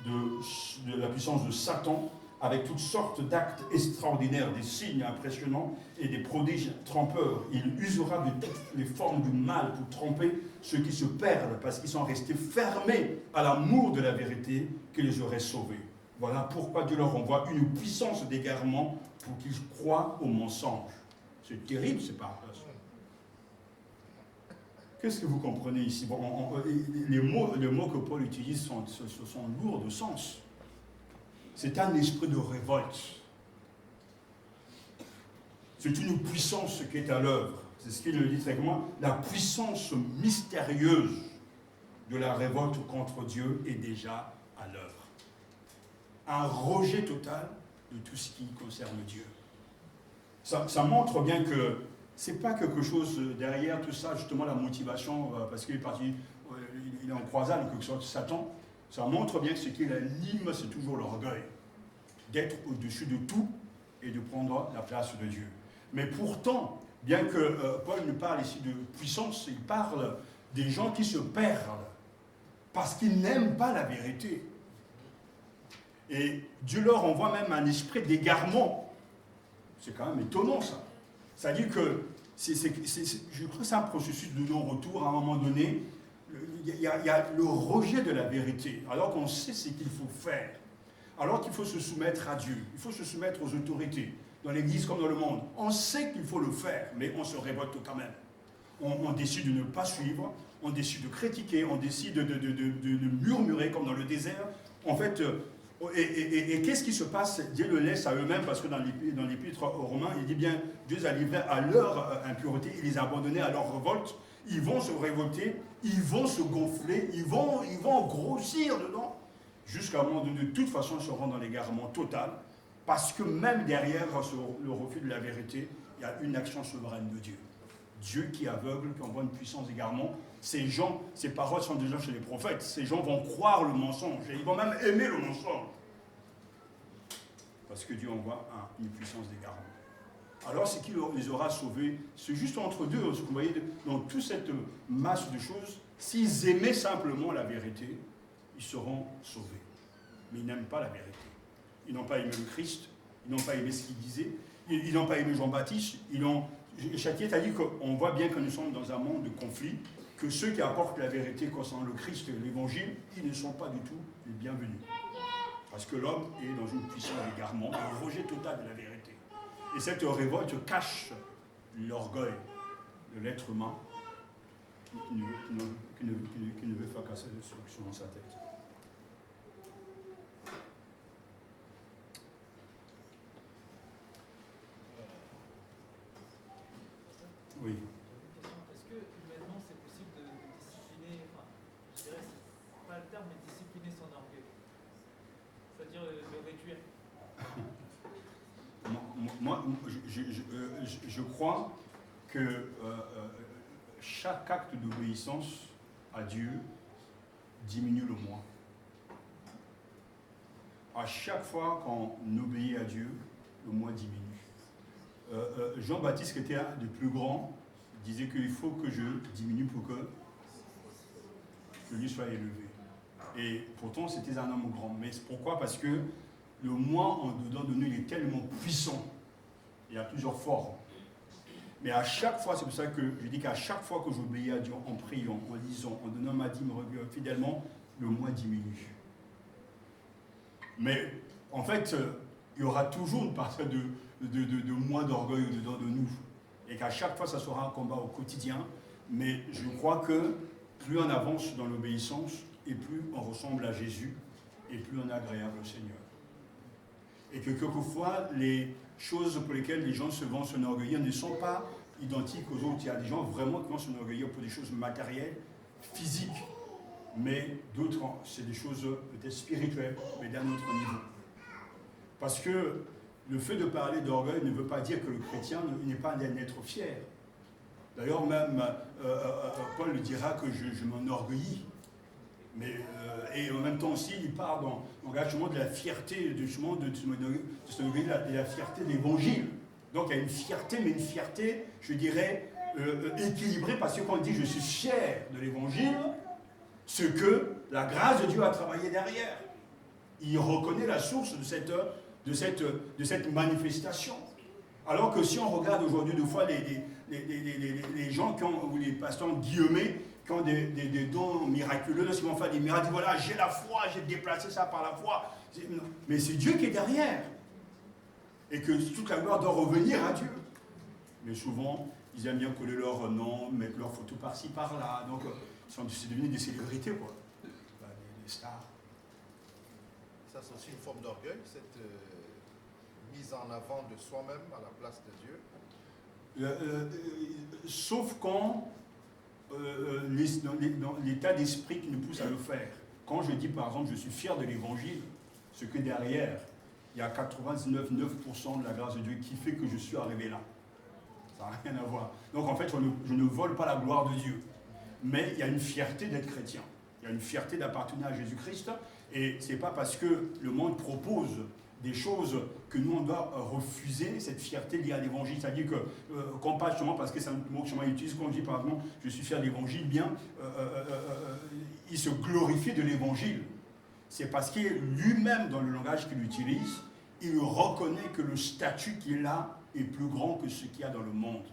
de Satan, avec toutes sortes d'actes extraordinaires, des signes impressionnants et des prodiges trompeurs. Il usera de toutes les formes du mal pour tromper ceux qui se perdent parce qu'ils sont restés fermés à l'amour de la vérité qui les aurait sauvés. Voilà pourquoi Dieu leur envoie une puissance d'égarement pour qu'ils croient au mensonge. C'est terrible, c'est pas ça. Qu'est-ce que vous comprenez ici? Les mots que Paul utilise sont lourds de sens. C'est un esprit de révolte. C'est une puissance qui est à l'œuvre. C'est ce qu'il le dit très clairement. La puissance mystérieuse de la révolte contre Dieu est déjà à l'œuvre. Un rejet total de tout ce qui concerne Dieu. Ça montre bien que ce n'est pas quelque chose derrière tout ça, justement la motivation, parce qu'il est parti, il est en croisade, en quelque sorte, Satan. Ça montre bien que ce qui l'anime, c'est toujours l'orgueil. D'être au-dessus de tout et de prendre la place de Dieu. Mais pourtant, bien que Paul nous parle ici de puissance, il parle des gens qui se perdent parce qu'ils n'aiment pas la vérité. Et Dieu leur envoie même un esprit d'égarement. C'est quand même étonnant ça. C'est-à-dire que je crois que c'est un processus de non-retour. À un moment donné, il y a le rejet de la vérité, alors qu'on sait ce qu'il faut faire, alors qu'il faut se soumettre à Dieu, il faut se soumettre aux autorités, dans l'Église comme dans le monde. On sait qu'il faut le faire, mais on se révolte quand même. On décide de ne pas suivre, on décide de critiquer, on décide de murmurer comme dans le désert. En fait, et qu'est-ce qui se passe? Dieu le laisse à eux-mêmes, parce que dans l'épître aux Romains, il dit bien, Dieu les a livrés à leur impureté, il les a abandonnés à leur révolte. Ils vont se révolter, ils vont se gonfler, ils vont grossir dedans, jusqu'à un moment donné, de toute façon, ils seront dans l'égarement total, Parce que même derrière le refus de la vérité, il y a une action souveraine de Dieu. Dieu qui est aveugle, qui envoie une puissance d'égarement. Ces gens, ces paroles sont déjà chez les prophètes. Ces gens vont croire le mensonge et ils vont même aimer le mensonge. Parce que Dieu envoie une puissance d'égarement. Alors, c'est qui les aura sauvés? C'est juste entre deux. Vous voyez, dans toute cette masse de choses, s'ils aimaient simplement la vérité, ils seront sauvés. Mais ils n'aiment pas la vérité. Ils n'ont pas aimé le Christ, ils n'ont pas aimé ce qu'il disait, ils n'ont pas aimé Jean-Baptiste. Chatiet a dit qu'on voit bien que nous sommes dans un monde de conflit, que ceux qui apportent la vérité concernant le Christ et l'évangile, ils ne sont pas du tout les bienvenus. Parce que l'homme est dans une puissance d'égarement, un rejet total de la vérité. Et cette révolte cache l'orgueil de l'être humain qui ne veut pas casser sur sa tête. Oui. Est-ce que humainement c'est possible de discipliner, enfin, je dirais, c'est pas le terme, mais discipliner son orgueil? C'est-à-dire le réduire? Moi, je crois que chaque acte d'obéissance à Dieu diminue le moi. À chaque fois qu'on obéit à Dieu, le moi diminue. Jean-Baptiste, qui était un des plus grands, disait qu'il faut que je diminue pour que lui soit élevé. Et pourtant, c'était un homme grand. Mais pourquoi? Parce que le moi en dedans de nous, il est tellement puissant. Il y a plusieurs formes. Mais à chaque fois, c'est pour ça que je dis qu'à chaque fois que j'obéis à Dieu en priant, en lisant, en donnant ma dîme fidèlement, le moi diminue. Mais en fait, il y aura toujours une partie de moi d'orgueil au-dedans de nous. Et qu'à chaque fois, ça sera un combat au quotidien. Mais je crois que plus on avance dans l'obéissance, et plus on ressemble à Jésus, et plus on est agréable au Seigneur. Et que quelquefois, les choses pour lesquelles les gens vont s'enorgueillir ne sont pas identiques aux autres. Il y a des gens vraiment qui vont s'enorgueillir pour des choses matérielles, physiques, mais d'autres, c'est des choses peut-être spirituelles, mais d'un autre niveau. Parce que le fait de parler d'orgueil ne veut pas dire que le chrétien n'est pas un être fier. D'ailleurs, même Paul dira que je m'enorgueillis. Mais, et en même temps aussi, il part dans l'engagement de la fierté, de la fierté de l'évangile. Donc il y a une fierté, mais une fierté, je dirais, équilibrée, parce que quand on dit je suis fier de l'évangile, c'est que la grâce de Dieu a travaillé derrière. Il reconnaît la source de cette manifestation. Alors que si on regarde aujourd'hui, des fois, les gens qui ont, ou les pasteurs guillemets, qui ont des dons miraculeux, qui vont faire des miracles, voilà, j'ai la foi, j'ai déplacé ça par la foi. Mais c'est Dieu qui est derrière. Et que toute la gloire doit revenir à Dieu. Mais souvent, ils aiment bien coller leur nom, mettre leur photo par-ci, par-là. Donc, c'est devenu des célébrités, quoi. Des stars. Ça, c'est aussi une forme d'orgueil, cette mise en avant de soi-même à la place de Dieu. Sauf quand dans l'état d'esprit qui nous pousse à le faire. Quand je dis, par exemple, je suis fier de l'évangile, ce que derrière, il y a 99,9% de la grâce de Dieu qui fait que je suis arrivé là. Ça n'a rien à voir. Donc en fait, je ne vole pas la gloire de Dieu. Mais il y a une fierté d'être chrétien. Il y a une fierté d'appartenir à Jésus-Christ. Et ce n'est pas parce que le monde propose des choses que nous, on doit refuser cette fierté liée à l'évangile. C'est-à-dire qu'on pas justement parce que c'est un mot que je utilise, quand on dit par exemple, je suis fier de l'évangile, bien, il se glorifie de l'évangile. C'est parce que lui-même, dans le langage qu'il utilise, il reconnaît que le statut qu'il a est plus grand que ce qu'il y a dans le monde.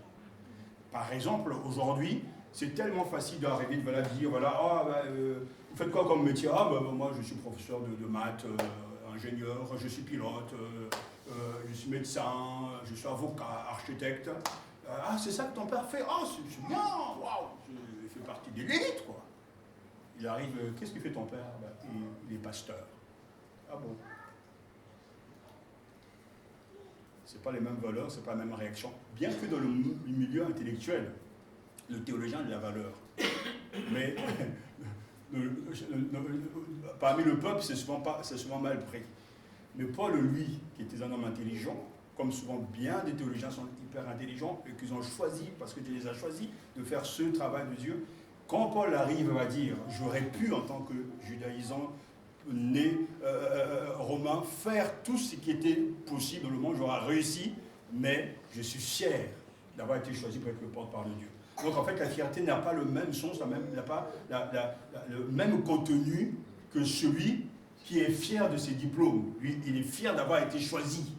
Par exemple, aujourd'hui, c'est tellement facile d'arriver de dire, voilà, vous faites quoi comme métier? Moi, je suis professeur de maths, ingénieur, je suis pilote, je suis médecin, je suis avocat, architecte. C'est ça que ton père fait? C'est bien, waouh, il fait partie de l'élite, quoi. Il arrive, qu'est-ce qu'il fait ton père? Il est pasteur. Ah bon? C'est pas les mêmes valeurs, c'est pas la même réaction. Bien que dans le milieu intellectuel, le théologien a de la valeur. Mais parmi le peuple, c'est souvent mal pris. Mais Paul, lui, qui était un homme intelligent, comme souvent bien des théologiens sont hyper intelligents et qu'ils ont choisi, parce que Dieu les a choisis, de faire ce travail de Dieu, quand Paul arrive à dire « j'aurais pu, en tant que judaïsant, né romain, faire tout ce qui était possible dans le monde, j'aurais réussi, mais je suis fier d'avoir été choisi pour être le porte-parole de Dieu. » Donc en fait, la fierté n'a pas le même sens, n'a pas le même contenu que celui qui est fier de ses diplômes. Lui, il est fier d'avoir été choisi.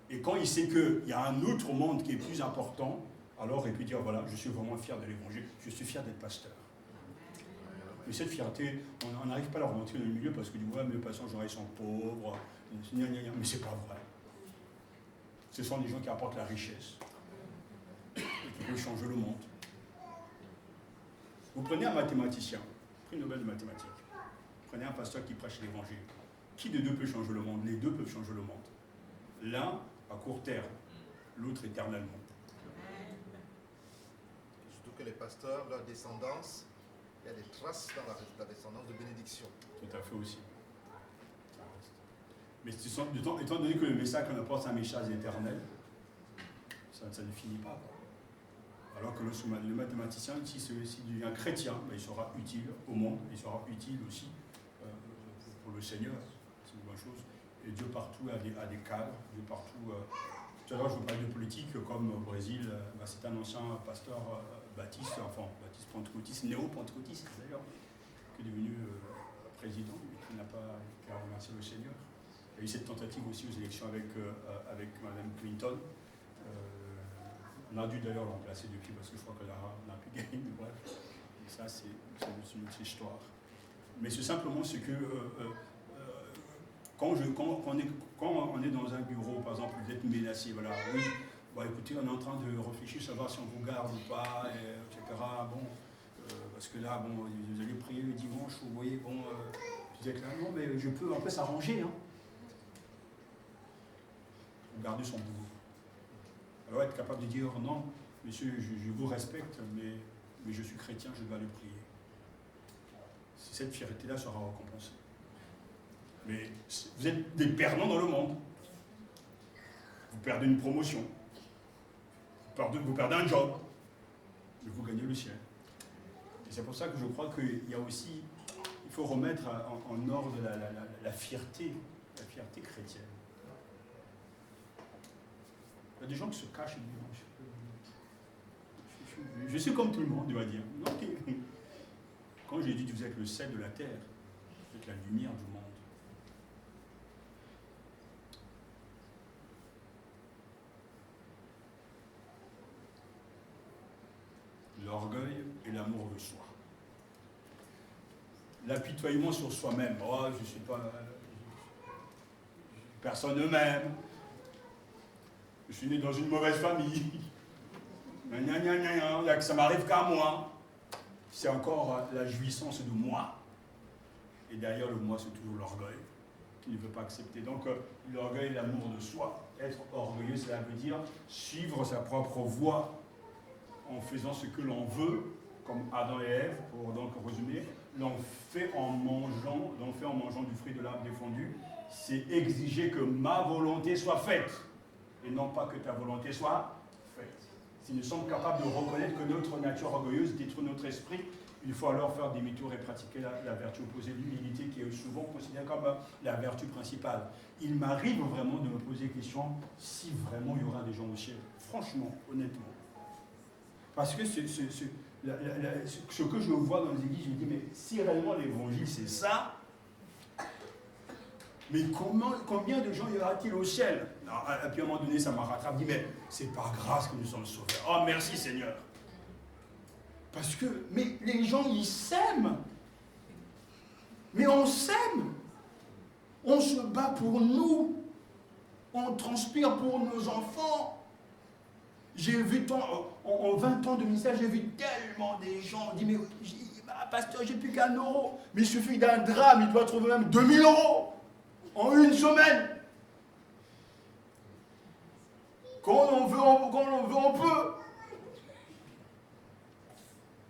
Et quand il sait qu'il y a un autre monde qui est plus important, alors il peut dire, voilà, je suis vraiment fier de l'évangile, je suis fier d'être pasteur. Mais cette fierté, on n'arrive pas à la remonter dans le milieu parce que du coup, ouais, mais les pasteurs, genre, ils sont pauvres, mais c'est pas vrai. Ce sont des gens qui apportent la richesse et qui peuvent changer le monde. Vous prenez un mathématicien, prix Nobel de mathématiques, prenez un pasteur qui prêche l'évangile. Qui de deux peut changer le monde? Les deux peuvent changer le monde. L'un à court terme, l'autre éternellement. Surtout que les pasteurs, leur descendance, il y a des traces dans la descendance de bénédiction. Tout à fait aussi. Mais étant donné que le message qu'on apporte, c'est un message éternel, ça ne finit pas. Alors que le mathématicien, s'il devient chrétien, ben, il sera utile au monde, il sera utile aussi pour le Seigneur. C'est une bonne chose. Et Dieu partout a des cadres, Dieu partout. Tout à l'heure, je vous parlais de politique, comme au Brésil, c'est un ancien pasteur baptiste pentecôtiste, néo-pentecôtiste d'ailleurs, qui est devenu président, mais qui a remercié le Seigneur. Il y a eu cette tentative aussi aux élections avec Mme Clinton. On a dû d'ailleurs le remplacer depuis parce que je crois qu'on n'a plus gagné, mais bref. Et ça, c'est une autre histoire. Mais c'est simplement ce que quand on est dans un bureau, par exemple, vous êtes menacé, voilà, oui, bon, écoutez, on est en train de réfléchir, savoir si on vous garde ou pas, etc. Bon, parce que là, bon, vous allez prier le dimanche, vous voyez, bon, vous êtes là, non, mais je peux en fait s'arranger, hein. Vous gardez son boulot. Alors être capable de dire non, monsieur, je vous respecte, mais je suis chrétien, je dois le prier. Si cette fierté-là sera récompensée. Mais vous êtes des perdants dans le monde. Vous perdez une promotion. Vous perdez un job. Mais vous gagnez le ciel. Et c'est pour ça que je crois qu'il y a aussi, il faut remettre en ordre la fierté chrétienne. Il y a des gens qui se cachent et disent, je suis comme tout le monde, il va dire. Okay. Quand j'ai dit que vous êtes le sel de la terre, vous êtes la lumière du monde. L'orgueil et l'amour de soi. L'apitoiement sur soi-même. Oh, je ne suis pas... Personne ne m'aime. Je suis né dans une mauvaise famille. Ça m'arrive qu'à moi. C'est encore la jouissance de moi. Et derrière le moi, c'est toujours l'orgueil qui ne veut pas accepter. Donc l'orgueil et l'amour de soi. Être orgueilleux, cela veut dire suivre sa propre voie en faisant ce que l'on veut, comme Adam et Ève, pour donc résumer, l'on fait en mangeant du fruit de l'arbre défendu, c'est exiger que ma volonté soit faite. Et non pas que ta volonté soit faite. Si nous sommes capables de reconnaître que notre nature orgueilleuse détruit notre esprit, il faut alors faire demi-tour et pratiquer la vertu opposée, l'humilité qui est souvent considérée comme la vertu principale. Il m'arrive vraiment de me poser la question si vraiment il y aura des gens au ciel. Franchement, honnêtement. Parce que ce que je vois dans les églises, je me dis, mais si réellement l'évangile c'est ça, mais combien de gens y aura-t-il au ciel? Et puis à un moment donné, ça m'a rattrapé, dit, mais c'est par grâce que nous sommes sauvés. Oh, merci Seigneur. Parce que, mais les gens, ils s'aiment. Mais on s'aime. On se bat pour nous. On transpire pour nos enfants. J'ai vu, en 20 ans de ministère, j'ai vu tellement des gens dire, mais pasteur, j'ai plus qu'1 euro. Mais il suffit d'un drame, il doit trouver même 2000 euros en une semaine. Quand on veut, on peut.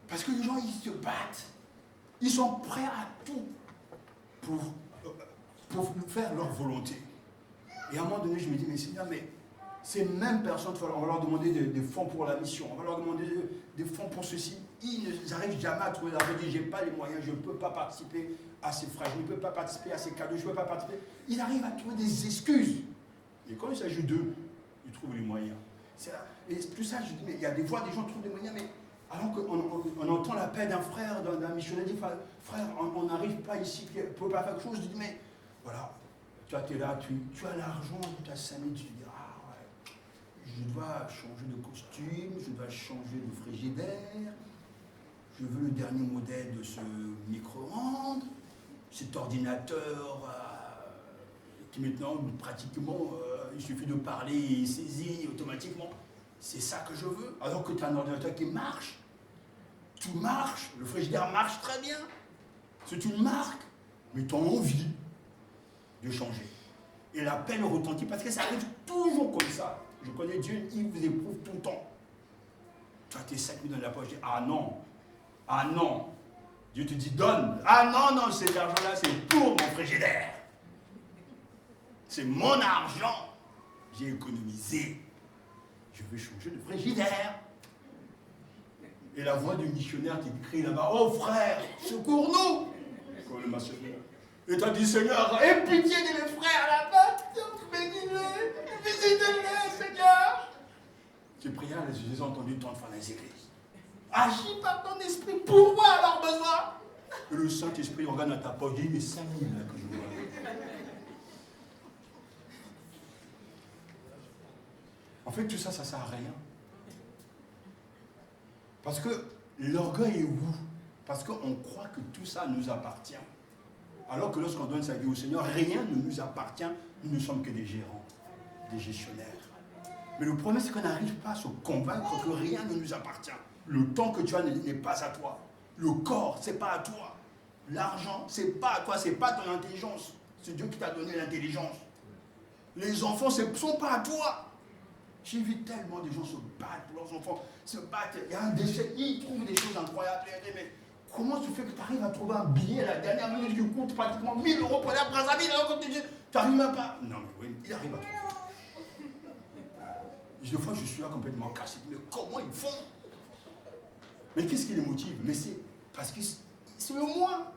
Parce que les gens, ils se battent. Ils sont prêts à tout pour faut faire leur volonté. Et à un moment donné, je me dis, mais Seigneur, mais ces mêmes personnes, on va leur demander des fonds pour la mission, on va leur demander des fonds pour ceci. Ils n'arrivent jamais à trouver l'argent. Ils disent, je n'ai pas les moyens, je ne peux pas participer à ces frères, je ne peux pas participer à ces cadeaux, je ne peux pas participer. Ils arrivent à trouver des excuses. Et quand il s'agit d'eux, ils trouvent les moyens. Et tout ça, je dis, mais il y a des fois, des gens trouvent des moyens, mais alors qu'on entend l'appel d'un frère, d'un missionnaire, dit, frère, on n'arrive pas ici, on ne peut pas faire quelque chose. Je dis, mais voilà, toi, tu es là, tu as l'argent, tu as 5 000, tu dis, ah ouais, je dois changer de costume, je dois changer de frigidaire, je veux le dernier modèle de ce micro-ondes, cet ordinateur qui maintenant, pratiquement, il suffit de parler et il saisit automatiquement. C'est ça que je veux. Alors que tu as un ordinateur qui marche, tout marche, le frigidaire marche très bien. C'est une marque, mais tu as envie de changer. Et l'appel retentit parce que ça arrive toujours comme ça. Je connais Dieu, il vous éprouve tout le temps. Tu as tes 5 000 dans la poche, tu dis, ah non, ah non. Dieu te dit, donne. Ah non, non, cet argent-là, c'est pour mon frigidaire. C'est mon argent. J'ai économisé. Je veux changer de frigidaire. Et la voix du missionnaire qui crie là-bas, oh frère, secours-nous. Comme le missionnaire. Et tu as dit, Seigneur, aie pitié de mes frères là-bas. Bénis-les, visitez-les, Seigneur. J'ai prié, j'ai entendu tant de fois dans les églises. Agis par ton esprit, pourvois leurs besoins. Et le Saint-Esprit regarde dans ta poche, dit, mais 5 000 là que je vois. En fait, tout ça, ça ne sert à rien. Parce que l'orgueil est où? Parce qu'on croit que tout ça nous appartient. Alors que lorsqu'on donne sa vie au Seigneur, rien ne nous appartient. Nous ne sommes que des gérants, des gestionnaires. Mais le problème, c'est qu'on n'arrive pas à se convaincre que rien ne nous appartient. Le temps que tu as n'est pas à toi. Le corps, ce n'est pas à toi. L'argent, ce n'est pas à toi, ce n'est pas ton intelligence. C'est Dieu qui t'a donné l'intelligence. Les enfants, ce ne sont pas à toi. J'ai vu tellement de gens se battre pour leurs enfants, se battre. Il y a un décès, ils trouvent des choses incroyables. Mais comment tu fais que tu arrives à trouver un billet à la dernière minute qui coûte pratiquement 1 000 € pour aller à Brazzaville, alors que tu n'arrives même pas? Non, mais oui, il arrive à trouver. Des fois, je suis là complètement cassé. Mais comment ils font? Mais qu'est-ce qui les motive? Mais c'est parce que c'est le moi.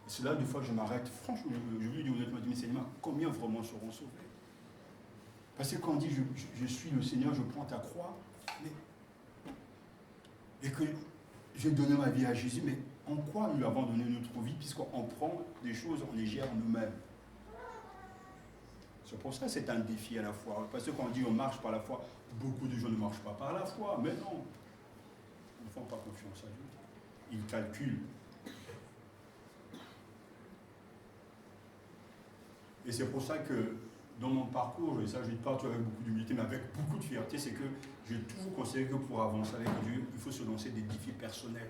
C'est là, des fois, je m'arrête. Franchement, je lui dis honnêtement, mais Seigneur, combien vraiment seront sauvés? Parce que quand on dit je suis le Seigneur, je prends ta croix, et que j'ai donné ma vie à Jésus, mais en quoi nous avons donné notre vie, puisqu'on prend des choses, on les gère nous-mêmes? C'est pour ça que c'est un défi à la foi. Parce que quand on dit on marche par la foi, beaucoup de gens ne marchent pas par la foi. Mais non, ils ne font pas confiance à Dieu. Ils calculent. Et c'est pour ça que dans mon parcours, et ça je dis pas avec beaucoup d'humilité, mais avec beaucoup de fierté, c'est que j'ai toujours considéré que pour avancer avec Dieu, il faut se lancer des défis personnels.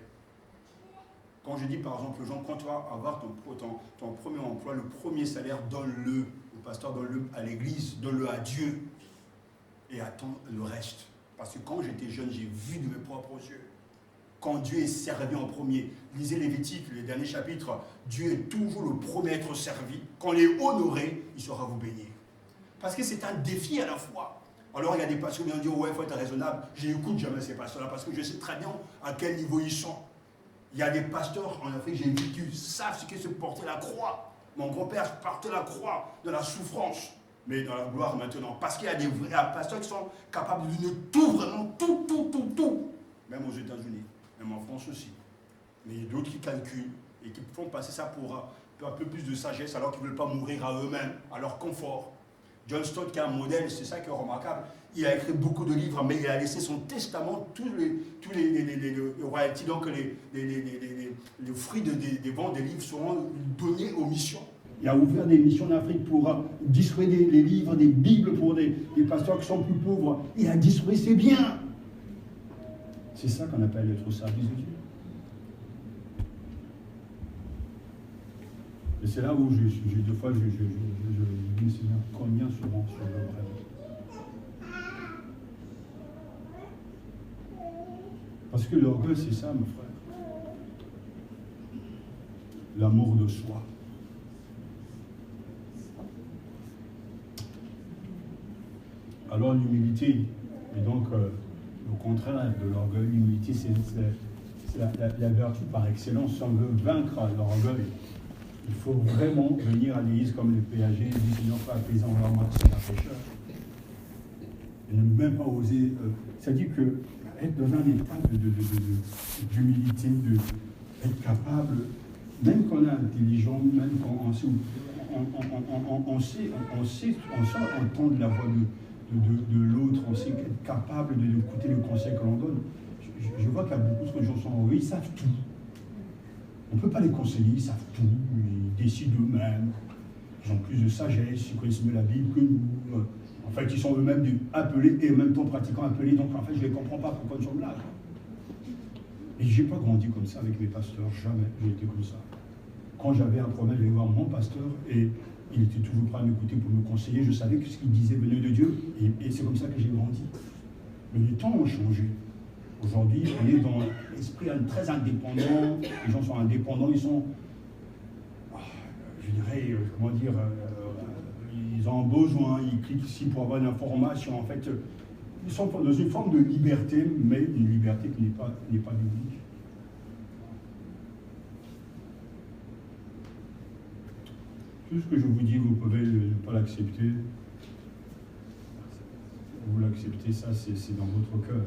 Quand je dis par exemple aux gens, quand tu vas avoir ton premier emploi, le premier salaire, donne-le au pasteur, donne-le à l'église, donne-le à Dieu et attends le reste. Parce que quand j'étais jeune, j'ai vu de mes propres yeux. Quand Dieu est servi en premier, lisez Lévitique, les derniers chapitres, Dieu est toujours le premier à être servi. Quand il est honoré, il saura vous bénir. Parce que c'est un défi à la fois. Alors il y a des pasteurs qui vont dire, ouais, il faut être raisonnable. Je n'écoute jamais ces pasteurs-là parce que je sais très bien à quel niveau ils sont. Il y a des pasteurs en Afrique, j'ai vu, qui savent ce qu'est se porter la croix. Mon grand-père portait la croix de la souffrance, mais dans la gloire maintenant. Parce qu'il y a des vrais pasteurs qui sont capables de donner tout, vraiment tout. Même aux États-Unis, même en France aussi. Mais il y a d'autres qui calculent et qui font passer ça pour un peu plus de sagesse alors qu'ils ne veulent pas mourir à eux-mêmes, à leur confort. John Stott, qui est un modèle, c'est ça qui est remarquable. Il a écrit beaucoup de livres, mais il a laissé son testament, tous les royalties, donc les fruits des ventes des livres seront donnés aux missions. Il a ouvert des missions en Afrique pour distribuer des livres, des bibles pour des pasteurs qui sont plus pauvres. Il a distribué ses biens. C'est ça qu'on appelle être au service de Dieu. Et c'est là où des fois je dis, Seigneur, combien seront sur le vrai? Parce que l'orgueil, c'est ça, mon frère. l'amour de soi. Alors l'humilité est donc au contraire de l'orgueil. L'humilité, c'est la vertu par excellence. Si on veut vaincre l'orgueil, il faut vraiment venir à l'église comme le PAG, dit Seigneur, pas apaiser envers moi, c'est un pécheur. Et ne même pas oser. Ça dit que être dans un état d'humilité, d'être capable, même quand on est intelligent, même quand on sait entendre la voix de l'autre, on sait être capable d'écouter le conseil que l'on donne. Je vois qu'il y a beaucoup de gens qui sont oui, ils savent tout. On ne peut pas les conseiller, ils savent tout, ils décident eux-mêmes, ils ont plus de sagesse, ils connaissent mieux la Bible que nous. En fait, ils sont eux-mêmes appelés et en même temps pratiquants appelés, donc en fait, je ne les comprends pas pourquoi ils sont là. Et je n'ai pas grandi comme ça avec mes pasteurs, jamais j'ai été comme ça. Quand j'avais un problème, j'allais voir mon pasteur et il était toujours prêt à m'écouter pour me conseiller. Je savais que ce qu'il disait venait de Dieu et c'est comme ça que j'ai grandi. Mais les temps ont changé. Aujourd'hui, on est dans l'esprit très indépendant. Les gens sont indépendants, ils sont, je dirais, comment dire, ils ont besoin, ils cliquent ici pour avoir une information. En fait, ils sont dans une forme de liberté, mais une liberté qui n'est pas biblique. Tout ce que je vous dis, vous pouvez ne pas l'accepter. Vous l'acceptez, ça, c'est dans votre cœur.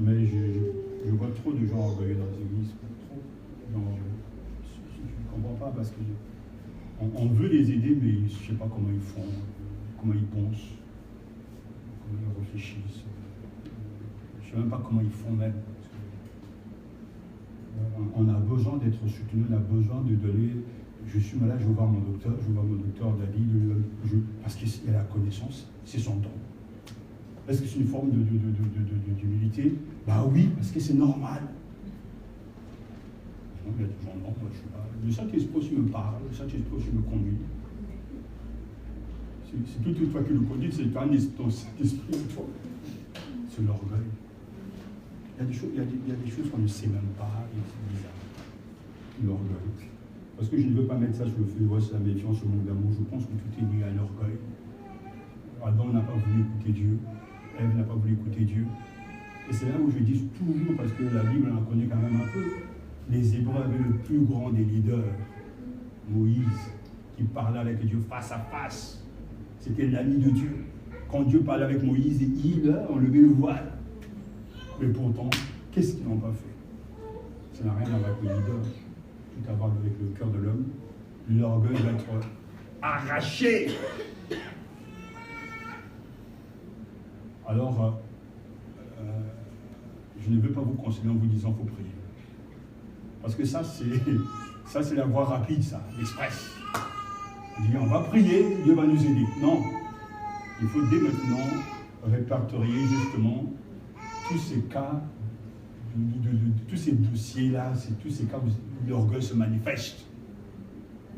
Mais je vois trop de gens orgueilleux dans les églises. Trop. Non, je ne comprends pas parce qu'on veut les aider, mais je ne sais pas comment ils font, comment ils pensent, comment ils réfléchissent. Je ne sais même pas comment ils font même. On a besoin d'être soutenu, on a besoin de donner. Je suis malade, je vais voir mon docteur David, parce qu'il y a la connaissance, c'est son don. Est-ce que c'est une forme d'humilité? Bah oui, parce que c'est normal. Non, il y a des gens, non, moi je suis pas. Le Saint-Esprit aussi me parle, le Saint-Esprit aussi me conduit. C'est tout toi qui le conduit, c'est pas ton Saint-Esprit en toi. C'est l'orgueil. Il y a des choses qu'on ne sait même pas, et c'est bizarre. L'orgueil. Parce que je ne veux pas mettre ça sur le feu, c'est la méfiance, le manque d'amour. Je pense que tout est lié à l'orgueil. Adam n'a pas voulu écouter Dieu. Ève n'a pas voulu écouter Dieu. Et c'est là où je dis toujours, parce que la Bible en connaît quand même un peu, les Hébreux avaient le plus grand des leaders, Moïse, qui parlait avec Dieu face à face. C'était l'ami de Dieu. Quand Dieu parlait avec Moïse, il a enlevé le voile. Mais pourtant, qu'est-ce qu'ils n'ont pas fait? Ça n'a rien à voir avec le leader, tout à voir avec le cœur de l'homme. L'orgueil va être arraché. Alors, je ne veux pas vous conseiller en vous disant qu'il faut prier. Parce que ça, c'est la voie rapide, ça, l'express. On dit, on va prier, Dieu va nous aider. Non. Il faut dès maintenant répertorier justement tous ces cas, tous ces dossiers-là, tous ces cas où l'orgueil se manifeste.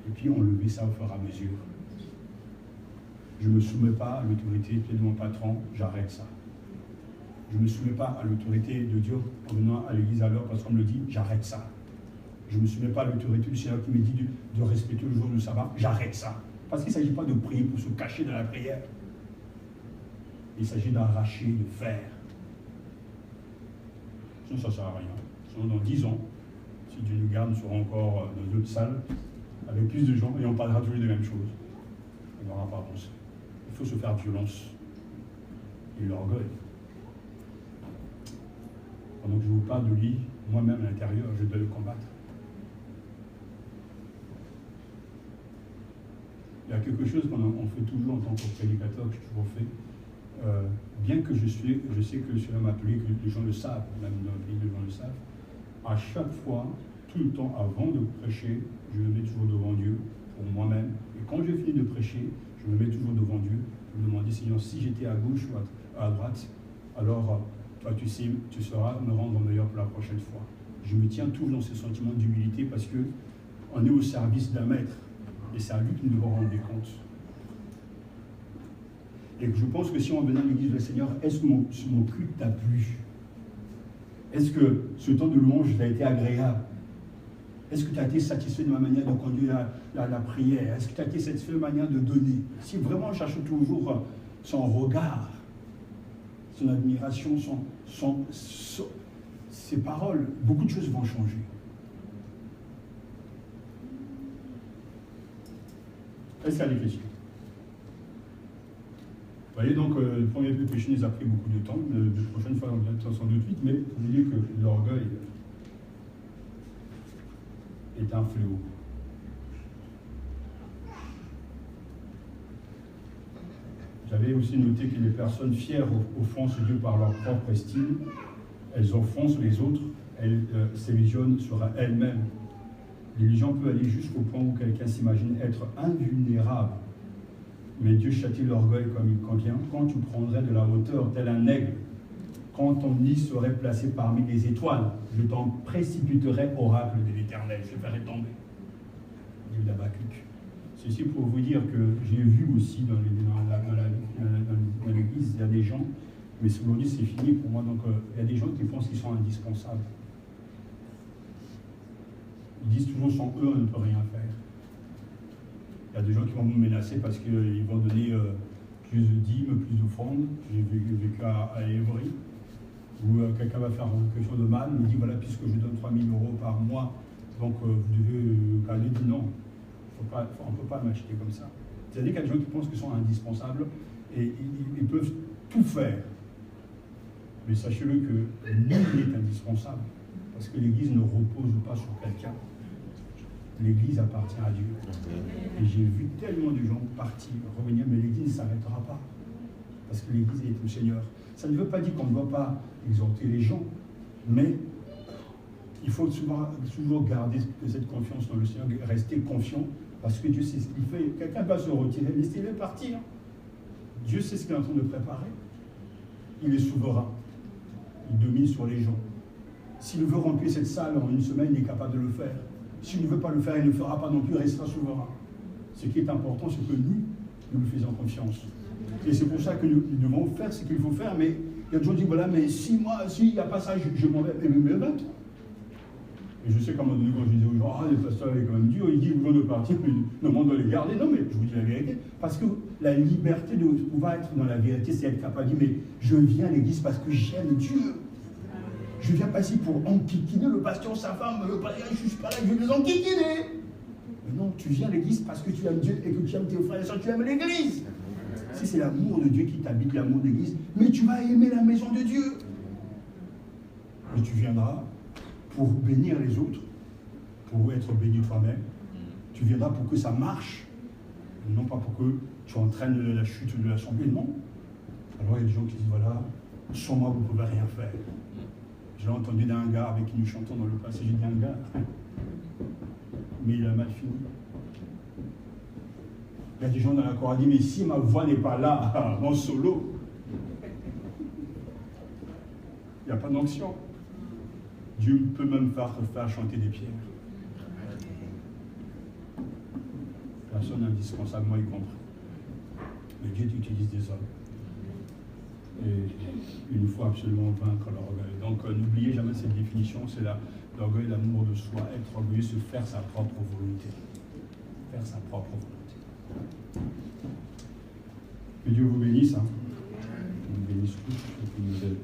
Et puis enlever ça au fur et à mesure. Je ne me soumets pas à l'autorité de mon patron, j'arrête ça. Je ne me soumets pas à l'autorité de Dieu en venant à l'église à l'heure parce qu'on me le dit, j'arrête ça. Je ne me soumets pas à l'autorité du Seigneur qui me dit de respecter le jour du sabbat, j'arrête ça. Parce qu'il ne s'agit pas de prier pour se cacher dans la prière. Il s'agit d'arracher, de faire. Sinon, ça ne sert à rien. Sinon, dans 10 ans, si Dieu nous garde, nous serons encore dans d'autres salles avec plus de gens et on parlera toujours des mêmes choses. On n'aura pas avancé. Il faut se faire violence et l'orgueil. Pendant que je vous parle de lui, moi-même à l'intérieur, je dois le combattre. Il y a quelque chose qu'on fait toujours en tant que prédicateur, que j'ai toujours fait. Bien que je sais que cela m'a appelé, que les gens le savent, même dans le pays, les gens le savent. À chaque fois, tout le temps, avant de prêcher, je me mets toujours devant Dieu, pour moi-même. Et quand je finis de prêcher, je me mets toujours devant Dieu pour me demander, Seigneur, si j'étais à gauche ou à droite, alors toi tu sais, tu sauras me rendre meilleur pour la prochaine fois. Je me tiens toujours dans ce sentiment d'humilité parce qu'on est au service d'un maître et c'est à lui que nous devons rendre des comptes. Et je pense que si on venait à l'église du Seigneur, est-ce que mon culte t'a plu? Est-ce que ce temps de louange t'a été agréable? Est-ce que tu as été satisfait de ma manière de conduire la prière? Est-ce que tu as été satisfait de ma manière de donner? Si vraiment on cherche toujours son regard, son admiration, ses paroles, beaucoup de choses vont changer. Est-ce qu'il y a des questions? Vous voyez, donc, le premier péché nous a pris beaucoup de temps. La prochaine fois, on va être sans doute vite, mais vous voyez que l'orgueil est un fléau. J'avais aussi noté que les personnes fières offensent Dieu par leur propre estime. Elles offensent les autres. Elles s'illusionnent sur elles-mêmes. L'illusion peut aller jusqu'au point où quelqu'un s'imagine être invulnérable. Mais Dieu châtie l'orgueil comme il convient. Quand tu prendrais de la hauteur tel un aigle, quand ton nid serait placé parmi les étoiles, je t'en précipiterai, oracle de l'Éternel, je ferai tomber. Livre d'Habakkuk. Ceci pour vous dire que j'ai vu aussi dans l'église, il y a des gens, mais aujourd'hui c'est fini pour moi, donc il y a des gens qui pensent qu'ils sont indispensables. Ils disent toujours sans eux on ne peut rien faire. Il y a des gens qui vont me menacer parce qu'ils vont donner plus de dîmes, plus d'offrandes. J'ai vécu à Évry, où quelqu'un va faire quelque chose de mal, me dit voilà, puisque je donne 3 000 € par mois, donc vous devez aller dire non. On ne peut pas m'acheter comme ça. C'est-à-dire qu'il y a des gens qui pensent qu'ils sont indispensables et ils peuvent tout faire. Mais sachez-le que nul n'est indispensable, parce que l'Église ne repose pas sur quelqu'un. L'Église appartient à Dieu. Et j'ai vu tellement de gens partir, revenir, mais l'Église ne s'arrêtera pas. Parce que l'Église est au Seigneur. Ça ne veut pas dire qu'on ne doit pas exhorter les gens, mais il faut toujours garder cette confiance dans le Seigneur, rester confiant, parce que Dieu sait ce qu'il fait. Quelqu'un va se retirer, laissez-le partir. Dieu sait ce qu'il est en train de préparer. Il est souverain. Il domine sur les gens. S'il veut remplir cette salle en une semaine, il est capable de le faire. S'il ne veut pas le faire, il ne le fera pas non plus, il restera souverain. Ce qui est important, c'est que nous lui faisons confiance. Et c'est pour ça que nous devons faire ce qu'il faut faire, mais il y a des gens qui disent, voilà, mais si il n'y a pas ça, je m'en vais. Mais va-toi. Et je sais qu'à un moment donné, quand je disais aux gens, le pasteur est quand même dur, il dit, vous devez partir, mais non, on doit les garder. Non, mais je vous dis la vérité. Parce que la liberté de pouvoir être dans la vérité, c'est être capable de dire, mais je viens à l'église parce que j'aime Dieu. Je viens pas ici pour enquiquiner le pasteur, sa femme, le pasteur, je ne suis pas là, je vais les enquiquiner. Mais non, tu viens à l'église parce que tu aimes Dieu et que tu aimes tes frères et soeurs, tu aimes l'église. Si c'est l'amour de Dieu qui t'habite, l'amour de l'église, mais tu vas aimer la maison de Dieu. Et tu viendras pour bénir les autres, pour être béni toi-même. Tu viendras pour que ça marche, non pas pour que tu entraînes la chute de l'assemblée, non. Alors il y a des gens qui disent, voilà, sans moi vous ne pouvez rien faire. J'ai entendu d'un gars avec qui nous chantons dans le passé, j'ai dit un gars, mais il a mal fini. Il y a des gens dans la chorale qui disent, mais si ma voix n'est pas là, en solo, il n'y a pas d'onction. Dieu peut même faire chanter des pierres. Personne n'est indispensable, moi y compris. Mais Dieu utilise des hommes. Et il nous faut absolument vaincre l'orgueil. Donc n'oubliez jamais cette définition, c'est l'orgueil, l'amour de soi, être orgueilleux, se faire sa propre volonté. Faire sa propre volonté. Que Dieu vous bénisse. Hein. Nous bénisse tous et qu'il nous aide.